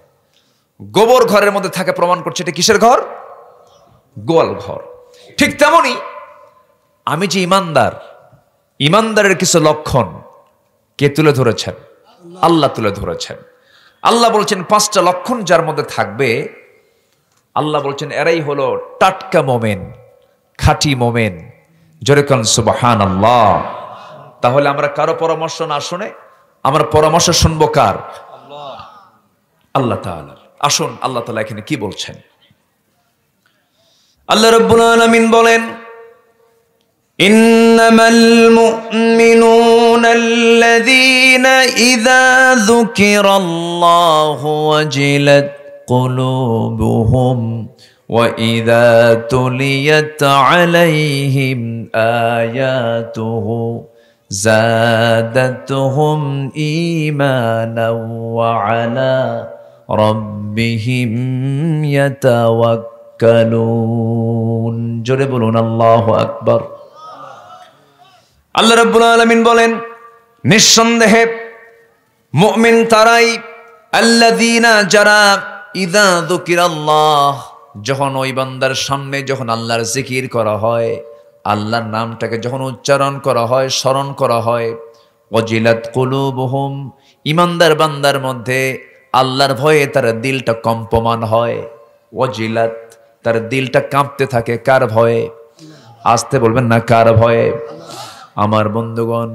গোবর ঘরের মধ্যে থাকে, প্রমাণ করছে এটা কিসের ঘর? গোয়াল ঘর। ঠিক তেমনি আমি যে ইমানদার, ইমানদারের কিছু লক্ষণ কে তুলে ধরেছেন? আল্লাহ তুলে ধরেছেন। আল্লাহ বলছেন 5টা লক্ষণ যার মধ্যে থাকবে, আল্লাহ বলছেন এরাই হলো টাটকা মোমেন, খাঁটি মোমেন। জোরে কোন সুবহানাল্লাহ। তাহলে আমরা কারো পরামর্শ না শুনে আমরা পরামর্শ শুনবো কার? আল্লাহ তাআলার। আসুন আল্লাহ তাআলা এখানে কি বলছেন। আল্লাহ রাব্বুল আলামিন বলেন, ইন্নামাল মুমিনুনা আল্লাযীনা ইযা যুকিরাল্লাহু ওয়াজিলাত কুলুবুহুম ওয়া ইযা তুলিয়াত আলাইহিম আয়াতুহু যাদাতুহুম ঈমানাও ওয়া আলা রাব্বিহিম ইয়াতাওয়াক্কালুন। জোরে বলুন আল্লাহু আকবার। আল্লাহ রাব্বুল আলামিন বলেন, নিঃসন্দেহে মুমিন তারাই, আল্লাযীনা যারা, ইযা যুকিরাল্লাহ, যখন ওই বান্দার সামনে যখন আল্লাহর জিকির করা হয়, আল্লাহর নামটাকে যখন উচ্চারণ করা হয়, স্মরণ করা হয়, ওয়াজিলাত কুলুবুহুম, ইমানদার বান্দার মধ্যে আল্লাহর ভয়ে তার দিলটা কম্পমান হয়। ওয়াজিলাত, তার দিলটা কাঁপতে থাকে। কার ভয়ে? আসতে বলবেন না, কার ভয়ে? আমার বন্ধুগণ,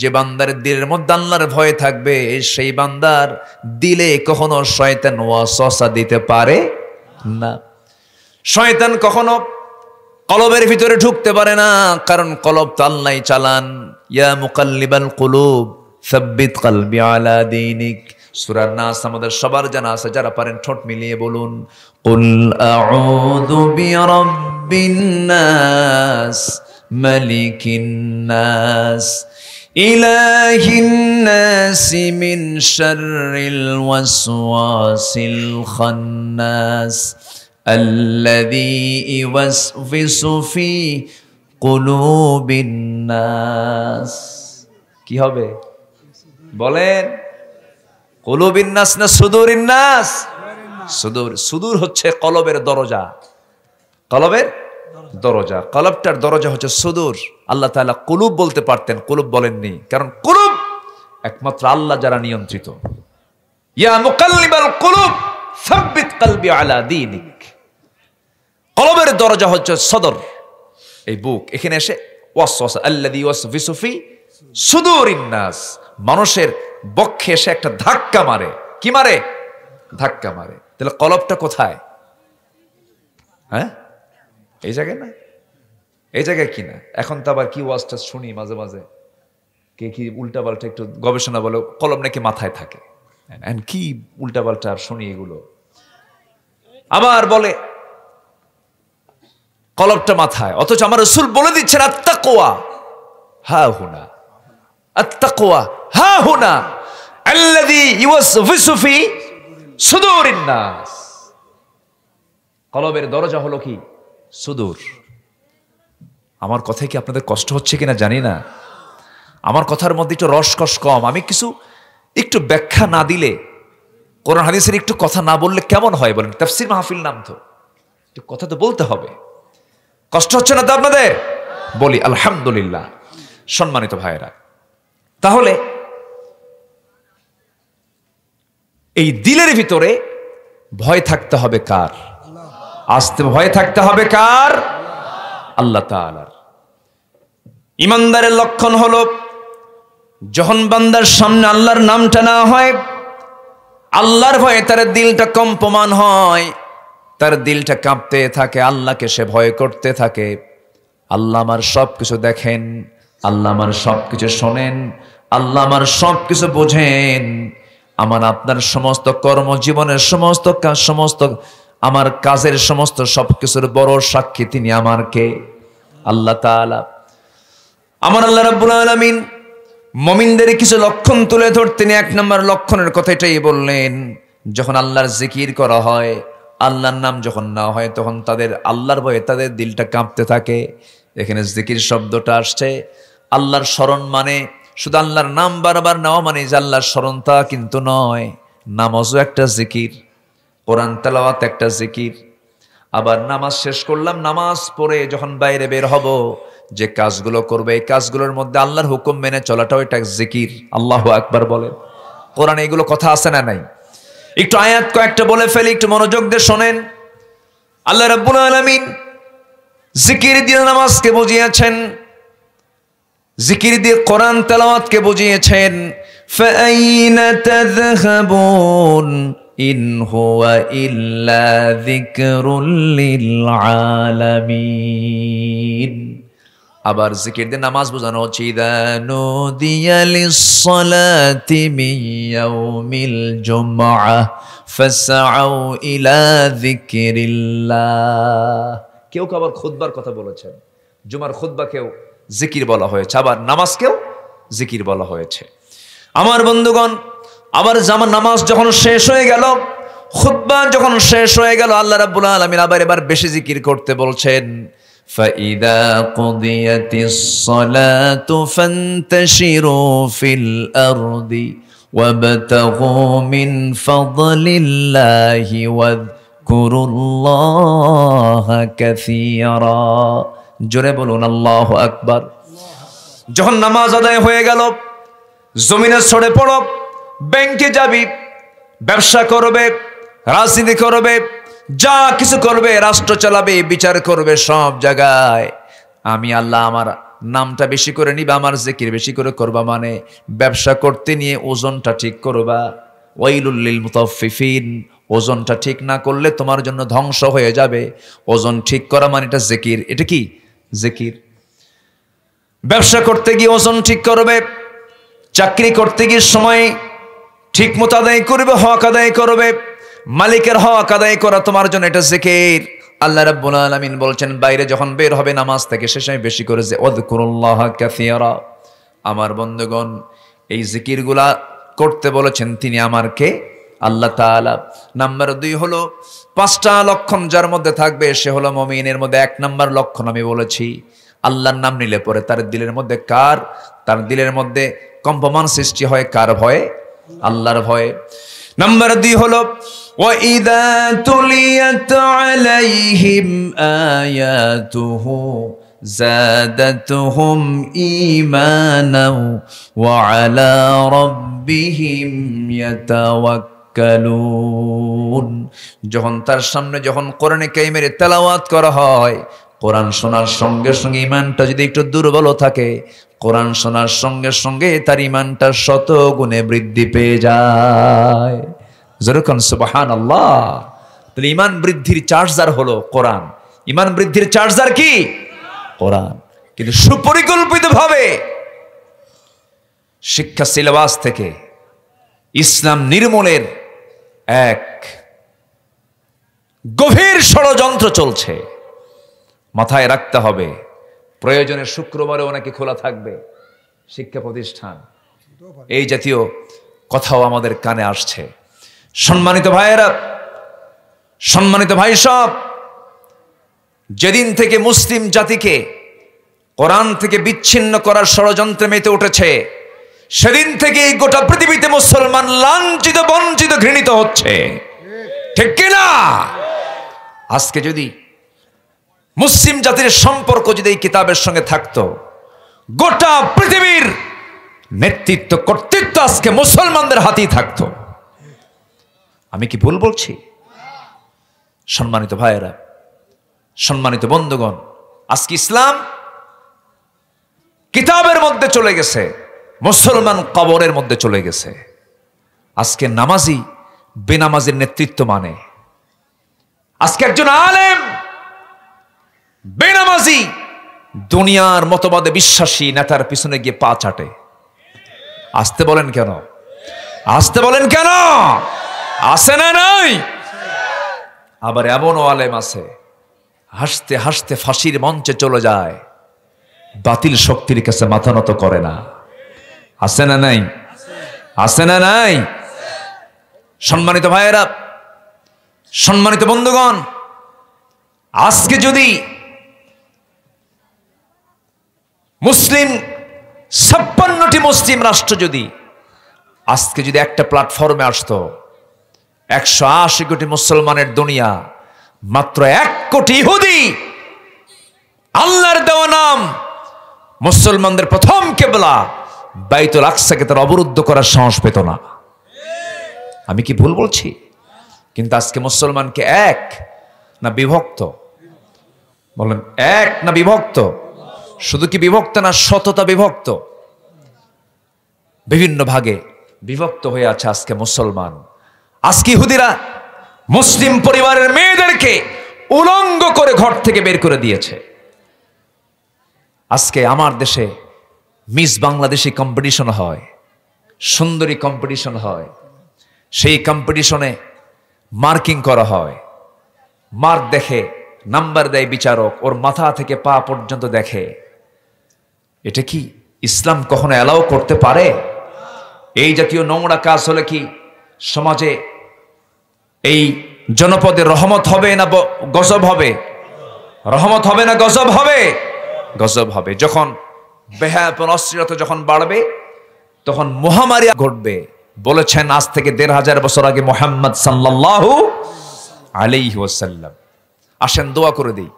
যে বান্দার দিলের মধ্যে আল্লাহর ভয় থাকবে, সেই বান্দার দিলে কখনো শয়তান ওয়াসওয়াসা দিতে পারে না। শয়তান কখনো কলবের ভিতরে ঢুকতে পারে না, কারণ কলব তো আল্লাহই চালান। ইয়া মুকাল্লিবাল কুলুব সাব্বিত কলবি আলা দীনিক। সূরা নাস আমাদের সবার জানা আছে, যারা পারেন ঠোঁট মিলিয়ে বলুন, কুল আউযু বিরাব্বিন নাস মালিকিন নাস ইলাহিন নাস মিন শাররিল ওয়াসওয়াসিল খান্নাস আল্লাযী ইউওয়াসওয়িসু ফি কুলুবিন নাস। কি হবে বলেন? কুলুবিন নাস না সুদুরিন নাস? সুদূর। সুদূর হচ্ছে কলবের দরজা। কলবের দরজা, কলবটার দরজা হচ্ছে সুদূর। আল্লাহ তাআলা কুলুব বলতে পারতেন, কুলুব বলেননি, কারণ কুলুব একমাত্র আল্লাহ যারা নিয়ন্ত্রিত। ইয়া মুকাল্লিবাল কুলুব সাব্বিত কলবি আলা দীনিক। কলবের দরজা হচ্ছে সদর, এই বুক। এখানে এসে ওয়াসওয়াসা আল্লাযী ইউওয়াসওয়িসু ফি সুদুরিন নাস, মানুষের বক্ষে এসে একটা ধাক্কা মারে। কি মারে? ধাক্কা মারে। তাহলে কলবটা কোথায়? হ্যাঁ, এই জায়গায় না? এই জায়গায় কি না? এখন তো আবার কি ওয়াজটা শুনি মাঝে মাঝে, কে কি উল্টাপাল্টা একটু গবেষণা বলে কলব নাকি মাথায় থাকে, কি উল্টাপাল্টা আর শুনি এগুলো। আবার বলে কলবটা মাথায়, অথচ আমার রাসূল বলে দিচ্ছেন আত্তাকওয়া হা হুনা। আত-তাকওয়া হা হুনা আল্লাযী ইউওয়াসওয়িসু ফি সুদুরিন নাস। কলবের দরজা হলো কি? সুদূর। আমার কথায় কি আপনাদের কষ্ট হচ্ছে কিনা জানি না। আমার কথার মধ্যে একটু রসকস কম। আমি একটু ব্যাখ্যা না দিলে, কোরআন হাদিসের একটু কথা না বললে কেমন হয় বলেন? তাফসীর মাহফিল নাম তো, একটু কথা তো বলতে হবে। কষ্ট হচ্ছে না তো আপনাদের? বলি আলহামদুলিল্লাহ। সম্মানিত ভাইয়েরা, তাহলে এই দিলের ভিতরে ভয় থাকতে হবে কার? আস্তে ভয় থাকতে হবে কার? আল্লাহ তাআলার। ইমানদারের লক্ষণ হলো যখন বান্দার সামনে আল্লাহর নামটা না হয়, আল্লাহর ভয়ে তার দিলটা কম্পমান হয়, তার দিলটা কাঁপতে থাকে, আল্লাহকে সে ভয় করতে থাকে। আল্লাহ আমার সবকিছু দেখেন, আল্লাহ আমার সবকিছু শোনেন, আল্লাহ আমার সবকিছু বোঝেন। আমার আপনার সমস্ত কর্মজীবনের সমস্ত কাজ, সমস্ত আমার কাজের সমস্ত সবকিছুর বড় সাক্ষী তিনি আমার কে? আল্লাহ তাআলা। আমার আল্লাহ রাব্বুল আলামিন মুমিনদের কিছু লক্ষণ তুলে ধরতে তিনি এক নম্বর লক্ষণের কথা এটাই বললেন, যখন আল্লাহর জিকির করা হয়, আল্লাহর নাম যখন না হয়, তখন তাদের আল্লাহর ভয়ে তাদের দিলটা কাঁপতে থাকে। এখানে জিকির শব্দটা আসছে, আল্লাহর স্মরণ মানে শুধু আল্লাহর নাম বারবার নেওয়া মানে যে আল্লাহর স্মরণ তা কিন্তু নয়। নামাজও একটা জিকির, কোরআন তেলাওয়াত একটা জিকির। আবার নামাজ শেষ করলাম, নামাজ পড়ে যখন বাইরে বের হব, যে কাজগুলো করবে এই কাজগুলোর মধ্যে আল্লাহর হুকুম মেনে চলাটাও এটা জিকির। আল্লাহু আকবার বলেন। কোরআনে এগুলো কথা আছে না নাই? একটু আয়াত কয়েকটা বলে ফেলি, একটু মনোযোগ দিয়ে শোনেন। আল্লাহ রাব্বুল আলামিন জিকির দিয়ে নামাজকে বুঝিয়েছেন, জিকির দিয়ে কোরআন তেলাওয়াতকে বুঝিয়েছেন। ফাআইনা তাযহাবুন ইন হুয়া ইল্লা যিকরুল লিল আলামিন। আবার জিকির দিয়ে নামাজ বোঝানো হচ্ছে, ইযা নুদিয়া লিস-সালাতি মিন ইয়াউমিল জুমআহ ফাসআউ ইলা যিকরিল্লাহ। কেউ আবার খুতবার কথা বলেছেন, জুমার খুতবাকেও জিকির বলা হয়েছে, আবার নামাজকেও জিকির বলা হয়েছে। আমার বন্ধুগণ, আবার যেমন নামাজ যখন শেষ হয়ে গেল, খুতবা যখন শেষ হয়ে গেল, আল্লাহ রাব্বুল আলামিন আবার এবার বেশি জিকির করতে বলছেন। فَإِذَا قُضِيَتِ الصَّلَاةُ فَانتَشِرُوا فِي الْأَرْضِ وَابْتَغُوا مِنْ فَضْلِ اللَّهِ وَاذْكُرُوا اللَّهَ كَثِيرًا। জোরে বলুন আল্লাহু আকবার। যখন নামাজ আদায় হয়ে গেল, জমিনে ছড়ে পড়ো, ব্যাংকে যাবি, ব্যবসা করবে, রাজনীতি করবে, যা কিছু করবে, রাষ্ট্র চালাবে, বিচার করবে, সব জায়গায় আমি আল্লাহ আমার নামটা বেশি করে নিবা, আমার জিকির বেশি করে করবা। মানে ব্যবসা করতে নিয়ে ওজনটা ঠিক করবা। ওয়াইলুল লিল মুতাফফিফিন, ওজনটা ঠিক না করলে তোমার জন্য ধ্বংস হয়ে যাবে। ওজন ঠিক করা মানে এটা জিকির। এটা কি জিকির? ব্যবসা করতে গিয়ে ওজন ঠিক করবে, চাকরি করতে গিয়ে সময় ঠিক মতো আদায় করবে, হক আদায় করবে, মালিকের হক আদায় করা তোমার জন্য এটা জিকির। আল্লাহ রাব্বুল আলামিন বলছেন, বাইরে যখন বের হবে নামাজ থেকে, সে সময় বেশি করে যে ওয়াযকুরুল্লাহ কাসীরা। আমার বন্ধুগণ, এই জিকিরগুলা করতে বলেছেন তিনি আমার কে? আল্লাহ তাআলা। নাম্বার 2 হলো 5টা লক্ষণ যার মধ্যে থাকবে সে হলো মুমিনের মধ্যে 1 নাম্বার লক্ষণ আমি বলেছি, আল্লাহর নাম নিলে পরে তার দিলের মধ্যে তার দিলের মধ্যে কম্পমান সৃষ্টি হয় কার ভয়ে? আল্লাহর ভয়ে। নাম্বার 2 হলো وَإِذَا تُلِيَتْ عَلَيْهِمْ آيَاتُهُ زَادَتْهُمْ إِيمَانًا وَعَلَى رَبِّهِمْ يَتَوَكَّلُونَ। যখন তার সামনে যখন কোরআনে কারিমের তেলাওয়াত করা হয়, কোরআন শোনার সঙ্গে সঙ্গে ইমানটা যদি একটু দুর্বল থাকে, কোরআন শোনার সঙ্গে সঙ্গে তার ইমানটা 100 গুণে বৃদ্ধি পেয়ে যায়। যেরকম সুবহানাল্লাহ। তাহলে ইমান বৃদ্ধির চার্জার হলো কোরআন। ইমান বৃদ্ধির চার্জার কি? কোরআন। কিন্তু সুপরিকল্পিতভাবে শিক্ষা সিলেবাস থেকে ইসলাম নির্মূলের এক গভীর ষড়যন্ত্র চলছে। মাথায় রাখতে হবে, প্রয়োজনে শুক্রবারে অনেকে খোলা থাকবে, শিক্ষা প্রতিষ্ঠান, এই জাতীয় কথাও আমাদের কানে আসছে। সম্মানিত ভাইয়েরা, সম্মানিত ভাই সব, যেদিন থেকে মুসলিম জাতিকে কোরআন থেকে বিচ্ছিন্ন করার ষড়যন্ত্রে মেতে উঠেছে, সেদিন থেকে এই গোটা পৃথিবীতে মুসলমান লাঞ্ছিত, বঞ্চিত, ঘৃণিত হচ্ছে। ঠিক কিনা? আজকে যদি মুসলিম জাতির সম্পর্ক যদি এই কিতাবের সঙ্গে থাকতো, গোটা পৃথিবীর নেতৃত্ব, কর্তৃত্ব আজকে মুসলমানদের হাতেই থাকতো। আমি কি ভুল বলছি? সম্মানিত ভাইয়েরা, সম্মানিত বন্ধুগণ, আজকে ইসলাম কিতাবের মধ্যে চলে গেছে, মুসলমান কবরের মধ্যে চলে গেছে। আজকে নামাজি বেনামাজির নেতৃত্ব মানে। আজকে একজন আলেম বেনামাজি দুনিয়ার মতবাদে বিশ্বাসী নেতার পিছনে গিয়ে পা চাটে। আসতে বলেন কেন? আসতে বলেন কেন? আছে না নাই? আবার এমনও আলেম আছে, হাসতে হাসতে ফাঁসির মঞ্চে চলে যায়, বাতিল শক্তির কাছে মাথা নত করে না। আছে না নাই? আছে না নাই? সম্মানিত ভাইয়েরা, সম্মানিত বন্ধুগণ, আজকে যদি মুসলিম 56টি মুসলিম রাষ্ট্র যদি আজকে যদি একটা প্ল্যাটফর্মে আসতো, 180 কোটি মুসলমানের দুনিয়া, মাত্র 1 কোটি ইহুদি আল্লাহর দেওয়া নাম মুসলমানদের প্রথম কিবলা বাইতুল আকসাকে তার অবরুদ্ধ করার সাহস পেত না। আমি কি ভুল বলছি? কিন্তু আজকে মুসলমানকে এক না বিভক্ত? বলেন, এক না বিভক্ত? শুধু কি বিভক্ত না, শততা বিভক্ত, বিভিন্ন ভাগে বিভক্ত হয়ে আছে আজকে মুসলমান। আজকে ইহুদিরা মুসলিম পরিবারের মেয়েদেরকে উলঙ্গ করে ঘর থেকে বের করে দিয়েছে। আজকে আমার দেশে মিস বাংলাদেশি কম্পিটিশন হয়, সুন্দরী কম্পিটিশন হয়, সেই কম্পিটিশনে মার্কিং করা হয়। মার্ক দেখে, নাম্বার দেয় বিচারক, ওর মাথা থেকে পা পর্যন্ত দেখে। এটা কি ইসলাম কখনো অ্যালাউ করতে পারে? এই জাতীয় নোংরা কাজ হলে কি সমাজে, এই জনপদে রহমত হবে না গজব হবে? রহমত হবে না গজব হবে? গজব হবে। যখন বেহায়াপন, অশ্লীলতা যখন বাড়বে, তখন মহামারী ঘটবে। বলেছেন আজ থেকে 1500 বছর আগে মুহাম্মদ সাল্লাল্লাহু আলাইহি ওয়াসাল্লাম। আসেন দোয়া করে দিই,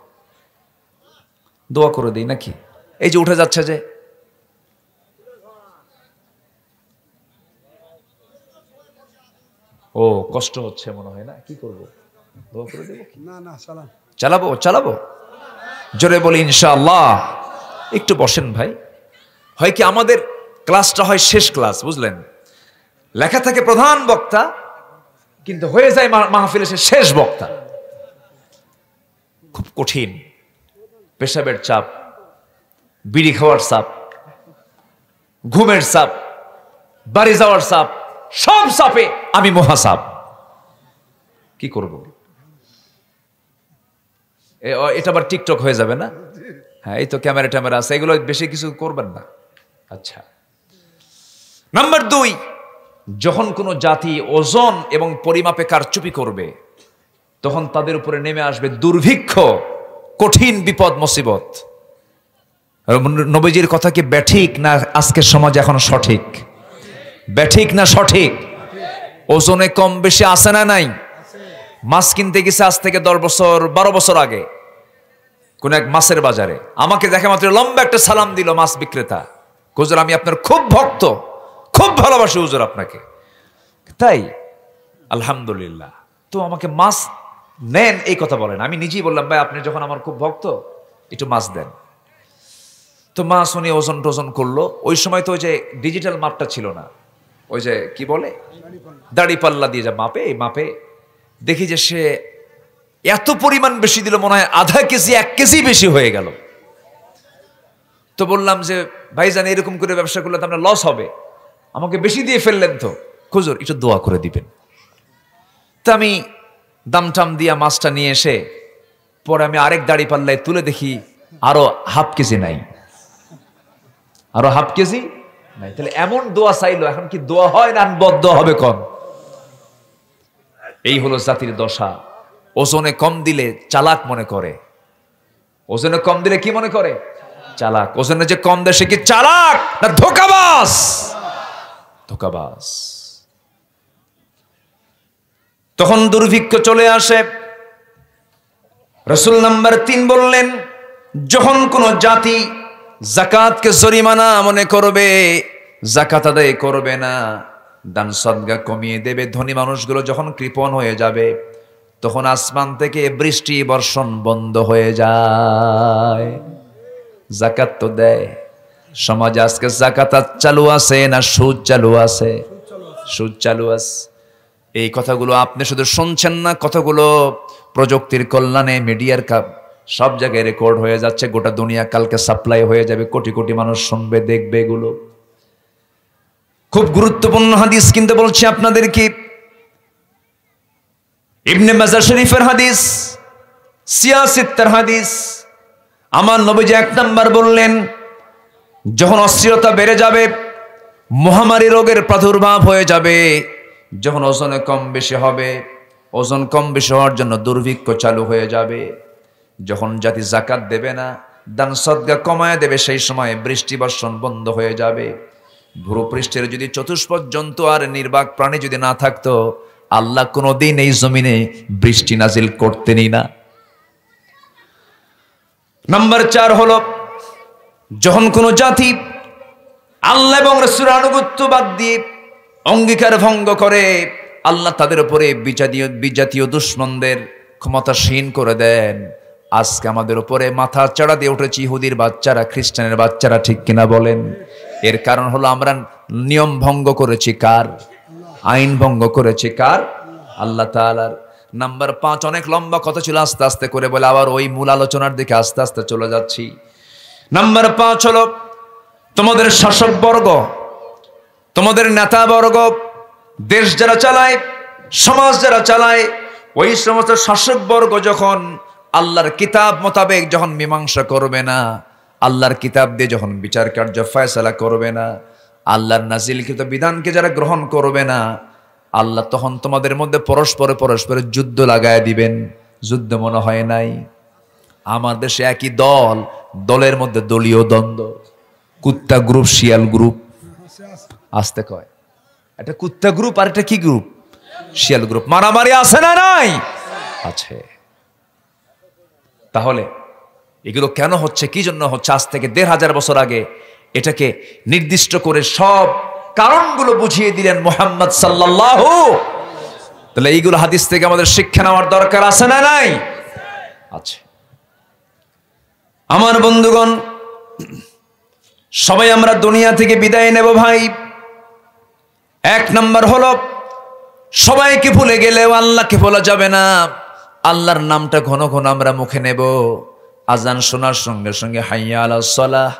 দোয়া করে দিই নাকি? এই যে উঠে যাচ্ছে যে, ও কষ্ট হচ্ছে মনে হয় না, কি করব? দোয়া করে দেব? না না, চালাবো চালাবো, জোরে বলি ইনশাআল্লাহ। একটু বসেন ভাই। হয় কি, আমাদের ক্লাসটা হয় শেষ ক্লাস, বুঝলেন? লেখা থাকে প্রধান বক্তা, কিন্তু হয়ে যায় মাহফিলে সে শেষ বক্তা। খুব কঠিন। পেশাবের চাপ, বিড়ি খাওয়ার চাপ, ঘুমের চাপ, বাড়ি যাওয়ার চাপ, সব চাপে আমি মহাচাপ। কি করব? এটা আবার টিকটক হয়ে যাবে না? হ্যাঁ, এই তো ক্যামেরা ট্যামেরা আছে, এগুলো বেশি কিছু করবেন না। আচ্ছা, নাম্বার 2, যখন কোনো জাতি ওজন এবং পরিমাপে কারচুপি করবে, তখন তাদের উপরে নেমে আসবে দুর্ভিক্ষ, কঠিন বিপদ, মুসিবত। নবীজির কথা কি ব্যাঠিক না আজকের সমাজ এখন সঠিক? ব্যাঠিক না সঠিক? ওজনে কম বেশি আছে না নাই? মাছ কিনতে গেছে আজ থেকে 10 বছর 12 বছর আগে কোন এক মাছের বাজারে, আমাকে দেখে মাত্র লম্বা একটা সালাম দিল মাছ বিক্রেতা। হুজুর, আমি আপনার খুব ভক্ত, খুব ভালোবাসি হুজুর আপনাকে। তাই? আলহামদুলিল্লাহ। তো আমাকে মাছ নেন এই কথা বলেন। আমি নিজেই বললাম, ভাই আপনি যখন আমার খুব ভক্ত, একটু মাছ দেন। তো মাছ উনি ওজন টোজন করলো। ওই সময় তো ওই যে ডিজিটাল মাপটা ছিল না, ওই যে কি বলে দাড়ি পাল্লা দিয়ে যা মাপে, এই মাপে দেখি যে সে এত পরিমাণ বেশি দিল, মনে হয় আধা কেজি 1 কেজি বেশি হয়ে গেল। তো বললাম যে ভাইজান, এরকম করে ব্যবসা করলে তো আপনার লস হবে, আমাকে বেশি দিয়ে ফেললেন তো, হুজুর একটু দোয়া করে দিবেন। তো আমি দাম টাম দিয়া মাছটা নিয়ে এসে পরে আমি আরেক দাড়ি পাল্লায় তুলে দেখি আরো হাফ কেজি নাই, আরো হাফ কেজি নাই। তাহলে এমন দোয়া চাইলো, এখন কি দোয়া হয় না বদদোয়া হবে? কম। এই হলো জাতির দশা। ওজনে কম দিলে চালাক মনে করে। ওজনে কম দিলে কি মনে করে? চালাক। ওজনে যে কম দেয় সে কি চালাক না ধোঁকাবাজ? ধোঁকাবাজ। তখন দুর্ভিক্ষ চলে আসে। রাসূল নাম্বার 3 বললেন, যখন কোন জাতি যাকাতকে জরিমানা মনে করবে, যাকাত আদায় করবে না, দান সদকা কমিয়ে দেবে, ধনী মানুষগুলো যখন কৃপণ হয়ে যাবে, তখন আসমান থেকে বৃষ্টি বর্ষণ বন্ধ হয়ে যায়। যাকাত তো দেয় সমাজে। আজকে যাকাত চালু আছে না সুদ চালু আছে? সুদ চালু আছে। এই কথাগুলো আপনি শুধু শুনছেন না, কথাগুলো প্রযুক্তির কল্যাণে মিডিয়ার সব জায়গায় রেকর্ড হয়ে যাচ্ছে। গোটা দুনিয়া কালকে সাপ্লাই হয়ে যাবে, কোটি কোটি মানুষ শুনবে, দেখবে। এগুলো খুব গুরুত্বপূর্ণ হাদিস কিন্তু বলছি আপনাদেরকে। ইবনে মাজাহ শরীফের হাদিস, সিয়াসিত্তার হাদিস। আমার নবীজি 1 নাম্বার বললেন, যখন অস্থিরতা বেড়ে যাবে, মহামারী রোগের প্রাদুর্ভাব হয়ে যাবে, যখন ওজনে কম বেশি হবে, ওজন কম বেশি হওয়ার জন্য দুর্ভিক্ষ চালু হয়ে যাবে, যখন জাতি যাকাত দেবে না, দান সদকা কমায় দেবে, সেই সময় বৃষ্টি বর্ষণ বন্ধ হয়ে যাবে। ভূপৃষ্ঠের যদি চতুষ্পদ জন্তু আর নির্বাক প্রাণী যদি না থাকতো, আল্লাহ কোনোদিন এই জমিনে বৃষ্টি নাজিল করতেনই না। নাম্বার 4 হলো, যখন কোন জাতি আল্লাহ এবং রাসূলের আনুগত্য বাদ দিয়ে অঙ্গীকার ভঙ্গ করে, আল্লাহ তাদের উপরে বিজাতীয় দুশমনদের ক্ষমতাসীন করে দেন। আজকে আমাদের উপরে মাথা চাড়া দিয়ে উঠেছে ইহুদির বাচ্চারা, খ্রিস্টানের বাচ্চারা, ঠিক কিনা বলেন? এর কারণ হলো আমরা নিয়ম ভঙ্গ করেছি কার? আইন ভঙ্গ করেছি কার? আল্লাহ তাআলার। নাম্বার 5, অনেক লম্বা কথা ছিল, আস্তে আস্তে করে বলে আবার ওই মূল আলোচনার দিকে আস্তে আস্তে চলে যাচ্ছি। নাম্বার 5 হলো, তোমাদের শাসকবর্গ, তোমাদের নেতাবর্গ, দেশ যারা চালায়, সমাজ যারা চালায়, ওই সমস্ত শাসকবর্গ যখন আল্লাহর কিতাব মোতাবেক যখন মীমাংসা করবে না, আল্লাহর কিতাব দিয়ে যখন বিচার কার্য ফয়সালা করবে না, আল্লাহর নাজিলকৃত বিধানকে যারা গ্রহণ করবে না, আল্লাহ তখন তোমাদের মধ্যে পরস্পরে যুদ্ধ লাগায় দিবেন। যুদ্ধ মনে হয় নাই? আমার দেশে একই দল, দলের মধ্যে দলীয় দ্বন্দ্ব, কুত্তা গ্রুপ, শিয়াল গ্রুপ। আসতে কয়, এটা কুত্তা গ্রুপ আর এটা কি গ্রুপ? শিয়াল গ্রুপ। মারামারি আছে না নাই? আছে। তাহলে এগুলো কেন হচ্ছে, কি জন্য হচ্ছে? আজ থেকে 1500 বছর আগে এটাকে নির্দিষ্ট করে সব কারণগুলো বুঝিয়ে দিলেন মুহাম্মদ সাল্লাল্লাহু। তাহলে এইগুলো হাদিস থেকে আমাদের শিক্ষা নেওয়ার দরকার আছে না নাই? আছে। আমার বন্ধুগণ, সবাই আমরা দুনিয়া থেকে বিদায় নেব ভাই। 1 নাম্বার হলো, সবাইকে ভুলে গেলেও আল্লাহকে ভোলা যাবে না। আল্লাহর নামটা ঘন ঘন আমরা মুখে নেব। আজান শোনার সঙ্গে সঙ্গে হাইয়া আলাস সালাহ,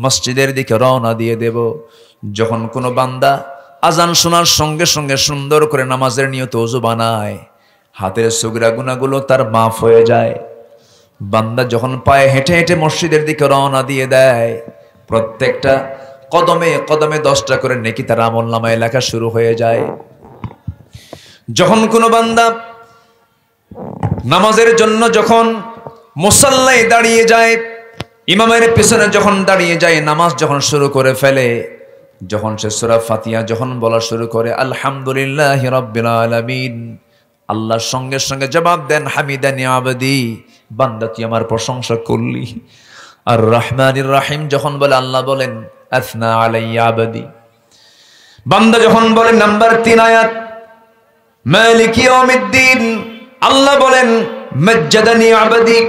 মসজিদের দিকে রওনা দিয়ে দেব। যখন কোনো বান্দা আজান শোনার সঙ্গে সঙ্গে সুন্দর করে নামাজের নিয়ত ওযু বানায়, হাতের সুগরা গুনাহগুলো তার মাফ হয়ে যায়। বান্দা যখন পায়ে হেঁটে হেঁটে মসজিদের দিকে রওনা দিয়ে দেয়, প্রত্যেকটা কদমে কদমে 10টা করে নেকি তার আমলনামায় লেখা শুরু হয়ে যায়। যখন কোনো বান্দা নামাজের জন্য যখন মুসাল্লায় দাঁড়িয়ে যায়, ইমামের পেছনে যখন দাঁড়িয়ে যায়, নামাজ যখন শুরু করে ফেলে, যখন সে সূরা ফাতিহা যখন বলা শুরু করে, আলহামদুলিল্লাহি রাব্বিল আলামিন, আল্লাহর সঙ্গে সঙ্গে জবাব দেন, হামিদানি আবদি, বান্দা তুই আমার প্রশংসা করলি। আর রহমানির রহিম যখন বলে, আল্লাহ বলেন আথনা আলাইয়া আবদি। বান্দা যখন বলে নাম্বার 3 আয়াত, মালিক ইয়াউমিদ্দিন, আল্লাহ বলেন মাজ্জাদানি আবদি।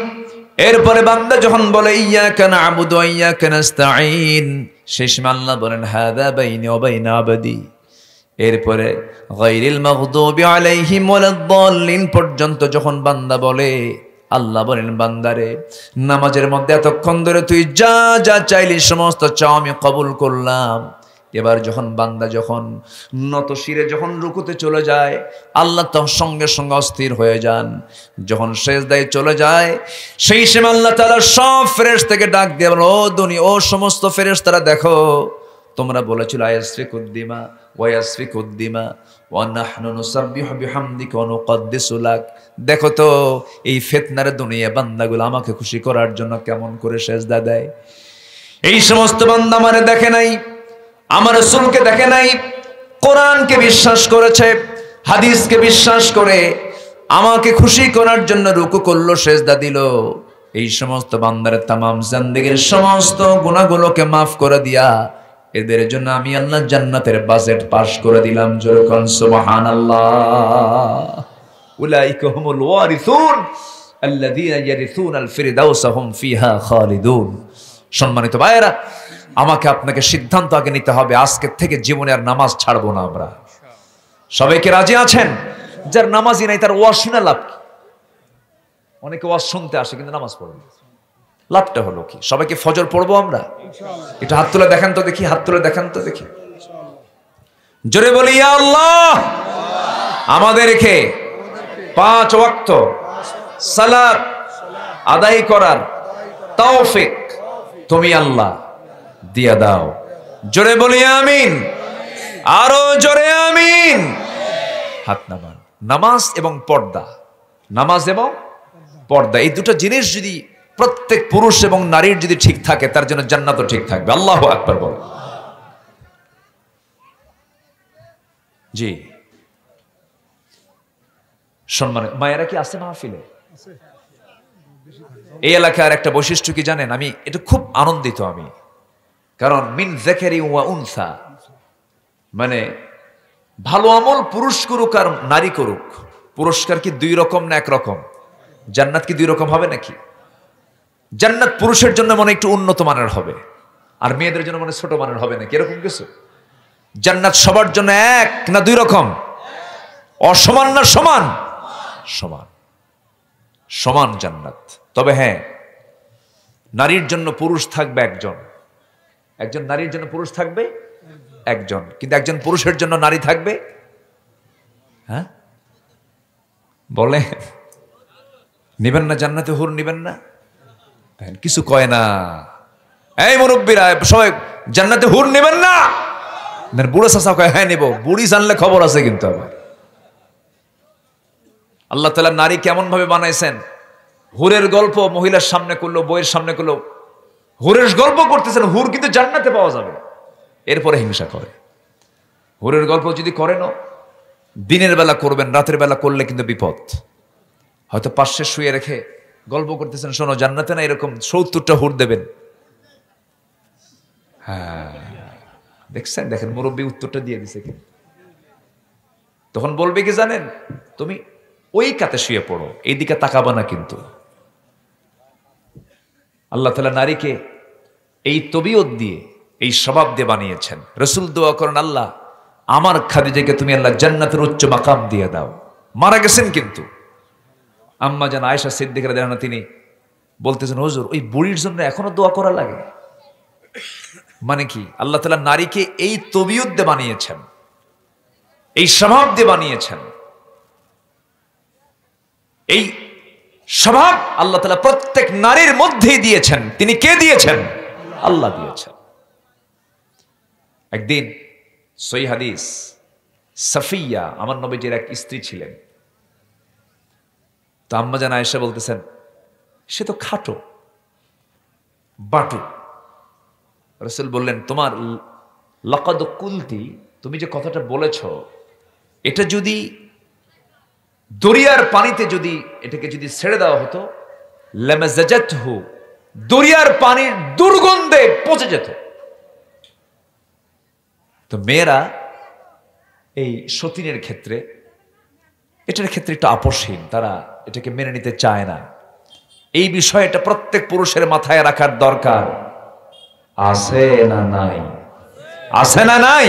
এরপরে বান্দা যখন বলে ইয়াকা না'বুদু ওয়া ইয়াকা নাস্তাঈন, শেষ আল্লাহ বলেন হাযা বাইনি ওয়া বাইনা আবদি। এরপরে গায়রিল মাগদুবি আলাইহিম ওয়ালাদ-দাল্লিন পর্যন্ত যখন বান্দা বলে, আল্লাহ বলেন বান্দারে, নামাজের মধ্যে এতক্ষণ ধরে তুই যা যা চাইলি সমস্ত চাও আমি কবুল করলাম। এবার যখন বান্দা যখন নত শিরে যখন রুকুতে চলে যায়, আল্লাহ তখন সঙ্গে সঙ্গে অস্থির হয়ে যান। যখন সেজদায় চলে যায়, সেই সময় আল্লাহ তাআলা সব ফেরেশতাকে ডাক দিয়ে বলেন, ও দুনিয়া, ও সমস্ত ফেরেশতারা দেখো, তোমরা বলেছিল আয়াসফিকুদ্দিমা ওয়ায়াসফিকুদ্দিমা ওয়া নাহনু নুসাব্বিহু বিহামদিকা ওয়া নুকদ্দিসু লাক। দেখো তো এই ফিতনার দুনিয়া বান্দাগুলো আমাকে খুশি করার জন্য কেমন করে সেজদা দেয়। এই সমস্ত বান্দা আমারে দেখে নাই, আমার রাসূলকে দেখে নাই, কোরআনকে বিশ্বাস করেছে, হাদিসকে বিশ্বাস করে আমাকে খুশি করার জন্য রুকু করলো, সেজদা দিল। এই সমস্ত বান্দার তামাম জিন্দেগীর সমস্ত গুনাহগুলোকে মাফ করে দিয়া এদের জন্য আমি আল্লাহ জান্নাতের বাজেট পাস করে দিলাম। জোরে কোন সুবহানাল্লাহ। উলাইকা হুমুল ওয়ারিসুন আল্লাযীনা ইয়ারিসুনাল ফিরদাউসা হুম ফিহা খালিদুন। সম্মানিত ভাইয়েরা, আমাকে আপনাকে সিদ্ধান্ত আগে নিতে হবে, আজকে থেকে জীবনে আর নামাজ ছাড়বো না আমরা। সবাইকে রাজি আছেন? যার নামাজই নাই তার ওয়াজ শুনে লাভ কি? অনেকে ওয়াজ শুনতে আসে কিন্তু নামাজ পড়ে না, লাভটা হলো কি? সবাইকে ফজর পড়বো আমরা? এটা হাত তুলে দেখান তো দেখি, হাত তুলে দেখান তো দেখি। জোরে বলি ইয়া আল্লাহ। আমাদেরকে 5 ওয়াক্ত সালাত আদায় করার তৌফিক তুমি আল্লাহ দিয়া দাও। জোরে বলি আমিন, আরো জোরে আমিন। হাত নামান। নামাজ এবং পর্দা, নামাজ এবং পর্দা, এই দুটো জিনিস যদি প্রত্যেক পুরুষ এবং নারীর যদি ঠিক থাকে তার জন্য জান্নাতও ঠিক থাকবে। আল্লাহু আকবার বল। জি সম্মানিত মায়েরা কি আছে মাহফিলে? এই এলাকার একটা বৈশিষ্ট্য কি জানেন? আমি এটা খুব আনন্দিত আমি, কারণ মিন যাকারি ওয়া উনসা, মানে ভালো আমল পুরুষ করুক আর নারী করুক, পুরস্কার কি 2 রকম না 1 রকম? জান্নাত কি 2 রকম হবে নাকি? জান্নাত পুরুষের জন্য মনে একটু উন্নত মানের হবে, আর মেয়েদের জন্য মনে ছোট মানের হবে নাকি, এরকম কিছু? জান্নাত সবার জন্য 1 না 2 রকম? অসমান না সমান? সমান, সমান জান্নাত। তবে হ্যাঁ, নারীর জন্য পুরুষ থাকবে একজন, একজন নারীর জন্য পুরুষ থাকবে একজন, কিন্তু একজন পুরুষের জন্য নারী থাকবে, হ্যাঁ বলে নিবেন না? জান্নাতে হুর নিবেন না? কিছু কয় না। এই মুরব্বীরা সবাই জান্নাতে হুর নিবেন না? বুড়ো চাচা কয় হ্যাঁ নিব। বুড়ি জানলে খবর আছে কিন্তু। আবার আল্লাহ তাআলা নারী কেমন ভাবে বানাইছেন, হুরের গল্প মহিলার সামনে করলো, বইয়ের সামনে করলো, হুরের গল্প করতেছেন, হুর কিন্তু জান্নাতে পাওয়া যাবে। এরপরে হিংসা করে। হুরের গল্প যদি করেন দিনের বেলা করবেন, রাতের বেলা করলে কিন্তু বিপদ। হয়তো পাশে শুয়ে রেখে গল্প করতেছেন, শোনো জান্নাতে না এরকম 70টা হুর দেবেন। হ্যাঁ দেখছেন, দেখেন মুরব্বী উত্তরটা দিয়ে দিছে কি। তখন বলবে কি জানেন, তুমি ওই কাতে শুয়ে পড়ো, এইদিকে তাকাবা না। কিন্তু আল্লাহ তাআলা নারীকে এই তবিয়ত দিয়ে, এই স্বভাব দিয়ে বানিয়েছেন। রাসূল দোয়া করেন, আল্লাহ আমার খাদিজাকে তুমি আল্লাহ জান্নাতের উচ্চ মাকাম দিয়ে দাও। মারা গেছেন কিন্তু আম্মা জান আয়েশা সিদ্দিকা রাদিয়াল্লাহু আনহা, তিনি বলতেছেন, হুজুর ওই বুড়ির জন্য এখনো দোয়া করা লাগে? মানে কি, আল্লাহ তাআলা নারীকে এই তবিয়ত দিয়ে বানিয়েছেন, এই স্বভাব দিয়ে বানিয়েছেন। এই স্বভাব আল্লাহ তাআলা প্রত্যেক নারীর মধ্যেই দিয়েছেন। তিনি কে দিয়েছেন? আল্লাহ দিয়েছেন। একদিন সহিহ হাদিস, সাফিয়া আমার নবীজির এক স্ত্রী ছিলেন। তো আম্মা জান আয়েশা বলতেছেন, সে তো খাটো বাটু। রাসূল বললেন, তোমার লাকাদ কুলতি, তুমি যে কথাটা বলেছ, এটা যদি দরিয়ার পানিতে যদি এটাকে যদি ছেড়ে দেওয়া হতো, লামাজাজাতহু, দরিয়ার পানির দুর্গন্ধে পচে যেত। তো মেয়েরা এই সতীনের ক্ষেত্রে, এটার ক্ষেত্রে একটু আপোষহীন, তারা এটাকে মেনে নিতে চায় না। এই বিষয়টা প্রত্যেক পুরুষের মাথায় রাখার দরকার আছে না নাই? আছে না নাই?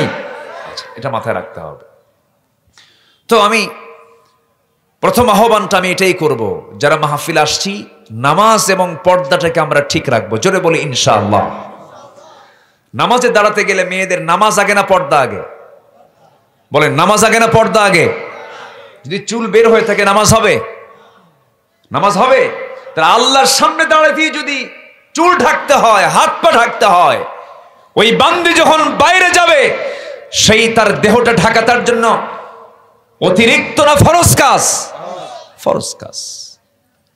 এটা মাথায় রাখতে হবে। তো আমি প্রথম আহ্বানটা আমি এটাই করব, যারা মাহফিল আসছি, নামাজ এবং পর্দাটাকে আমরা ঠিক রাখবো। জোরে বলি ইনশাআল্লাহ। নামাজে দাঁড়াতে গেলে মেয়েদের নামাজ আগে না পর্দা আগে? বলেন নামাজ আগে না পর্দা আগে? যদি চুল বের হয়ে থাকে নামাজ হবে? নামাজ হবে? তাহলে আল্লাহর সামনে দাঁড়াতে যদি চুল ঢাকতে হয়, হাত পা ঢাকতে হয়, ওই বান্দি যখন বাইরে যাবে সেই তার দেহটা ঢাকা তার জন্য অতিরিক্ত না ফরজ কাজ? ফরজ কাজ।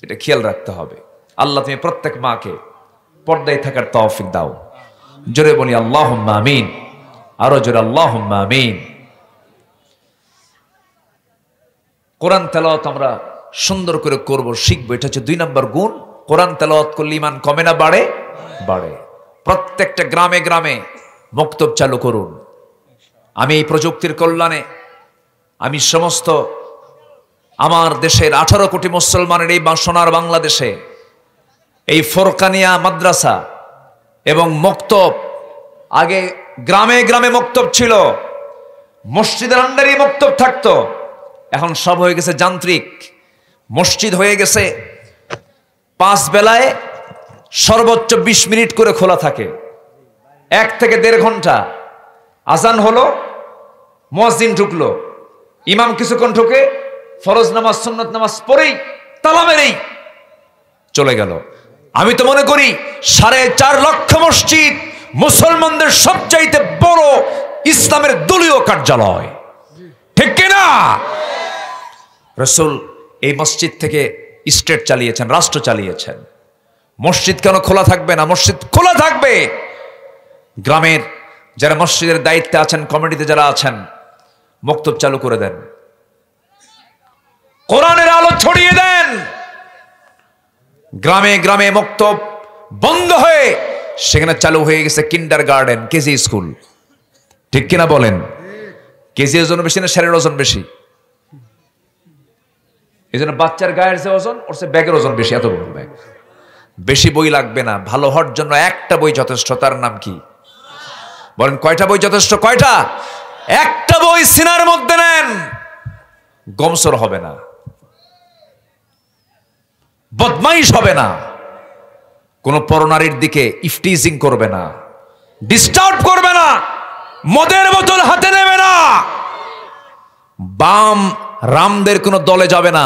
এটা খেয়াল রাখতে হবে। আল্লাহ তুমি প্রত্যেক মাকে পর্দায় থাকার তৌফিক দাও। জোরে বলি আল্লাহুম্মা আমিন। আরো জোরে আল্লাহুম্মা আমিন। কোরআন তেলাওয়াত আমরা সুন্দর করে করব, শিখবো। এটা হচ্ছে 2 নম্বর গুণ। কোরআন তেলাওয়াত করলে ঈমান কমে না বাড়ে? বাড়ে। প্রত্যেকটা গ্রামে গ্রামে মক্তব চালু করুন। আমি এই প্রযুক্তির কল্যাণে আমি সমস্ত আমার দেশের 18 কোটি মুসলমানের এই সোনার বাংলাদেশে এই ফোরকানিয়া মাদ্রাসা এবং মক্তব, আগে গ্রামে গ্রামে মক্তব ছিল, মসজিদের আন্ডারে মক্তব থাকতো, এখন সব হয়ে গেছে যান্ত্রিক। মসজিদ হয়ে গেছে 5 বেলায় সর্বোচ্চ 20 মিনিট করে খোলা থাকে, 1 থেকে 1.5 ঘন্টা। আজান হলো, মুয়াজ্জিন ঢুকলো, ইমাম কিছুক্ষণ ঢুকে ফরজ নামাজ সুন্নত নামাজ পড়েই তালা মেরেই চলে গেল। আমি তো মনে করি 4.5 লক্ষ মসজিদ মুসলমানদের সবচাইতে বড় ইসলামের দলীয় কার্যালয়, ঠিক কিনা? রাসূল এই মসজিদ থেকে স্টেট চালিয়েছেন, রাষ্ট্র চালিয়েছেন। মসজিদ কেন খোলা থাকবে না? মসজিদ খোলা থাকবে। গ্রামের যারা মসজিদের দায়িত্বে আছেন, কমিটিতে যারা আছেন, মক্তব চালু করে দেন, কোরআনের আলো ছড়িয়ে দেন। গ্রামে গ্রামে মক্তব বন্ধ হয়ে সেখানে চালু হয়ে গেছে কিন্ডার গার্ডেন, কেজি স্কুল, ঠিক কিনা বলেন? কেজি ওজন বেশি না শরীরের ওজন বেশি? এই জন্য বাচ্চার গায়ের যে ওজন, ওর চেয়ে ব্যাগের ওজন বেশি। এত বড় ব্যাগ। বেশি বই লাগবে না, ভালো হওয়ার জন্য একটা বই যথেষ্ট। তার নাম কি বলেন? কয়টা বই যথেষ্ট? কয়টা? একটা বই সিনার মধ্যে নেন, গমসর হবে না, বদমাইশ হবে না, কোন পরনারীর দিকে ইফটিজিং করবে না, ডিস্টার্ব করবে না, মদের বোতল হাতে নেবে না, বাম রামদের কোন দলে যাবে না,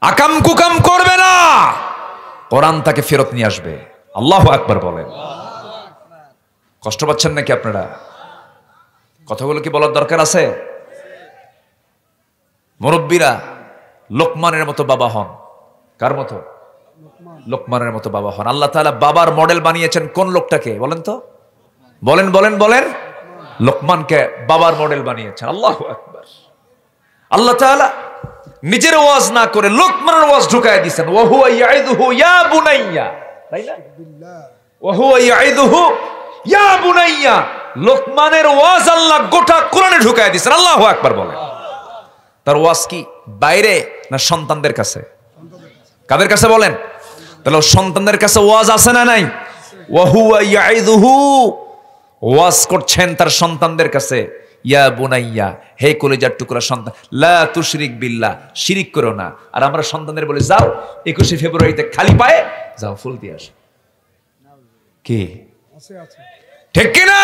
আকাম কুকাম করবে না। কোরআন তাকে ফেরত নিয়ে আসবে। আল্লাহু আকবার বলেন। কষ্ট পাচ্ছেন নাকি আপনারা? কথাগুলো কি বলার দরকার আছে? মুরব্বীরা লোকমানের মতো বাবা হন। কার মতো? লোকমানের মতো বাবা হন। আল্লাহ তাআলা বাবার মডেল বানিয়েছেন কোন লোকটাকে বলেন তো? বলেন বলেন বলেন। লোকমানকে বাবার মডেল বানিয়েছেন। আল্লাহু আকবার। আল্লাহ তাআলা নিজের ওয়াজ না করে লোকমানের ওয়াজ ঢুকায় দিয়েছেন। ওয়া হুয়া ইয়াইদুহু ইয়া বুনাইয়া, তাই না? ওয়া হুয়া ইয়াইদুহু ইয়া বুনাইয়া, লোকমানের ওয়াজ আল্লাহ গোটা কোরআনে ঢুকায় দিয়েছেন। আল্লাহু আকবার বলেন। তার ওয়াজ কি বাইরে না সন্তানদের কাছে? কাদের কাছে বলেন? তাহলে সন্তানদের কাছে ওয়াজ আছে না নাই? ওয়া হুয়া ইয়াইদুহু, ওয়াজ করছেন তার সন্তানদের কাছে। ইয়া বুনাইয়া, হে কলিজার টুকরা সন্তান, লা তুশরিক বিল্লাহ, শিরিক করো না। আর আমরা সন্তানদের বলি যাও 21শে ফেব্রুয়ারিতে খালি পায়ে যাও ফুল দিয়ে আসো। কি ঠিক কিনা?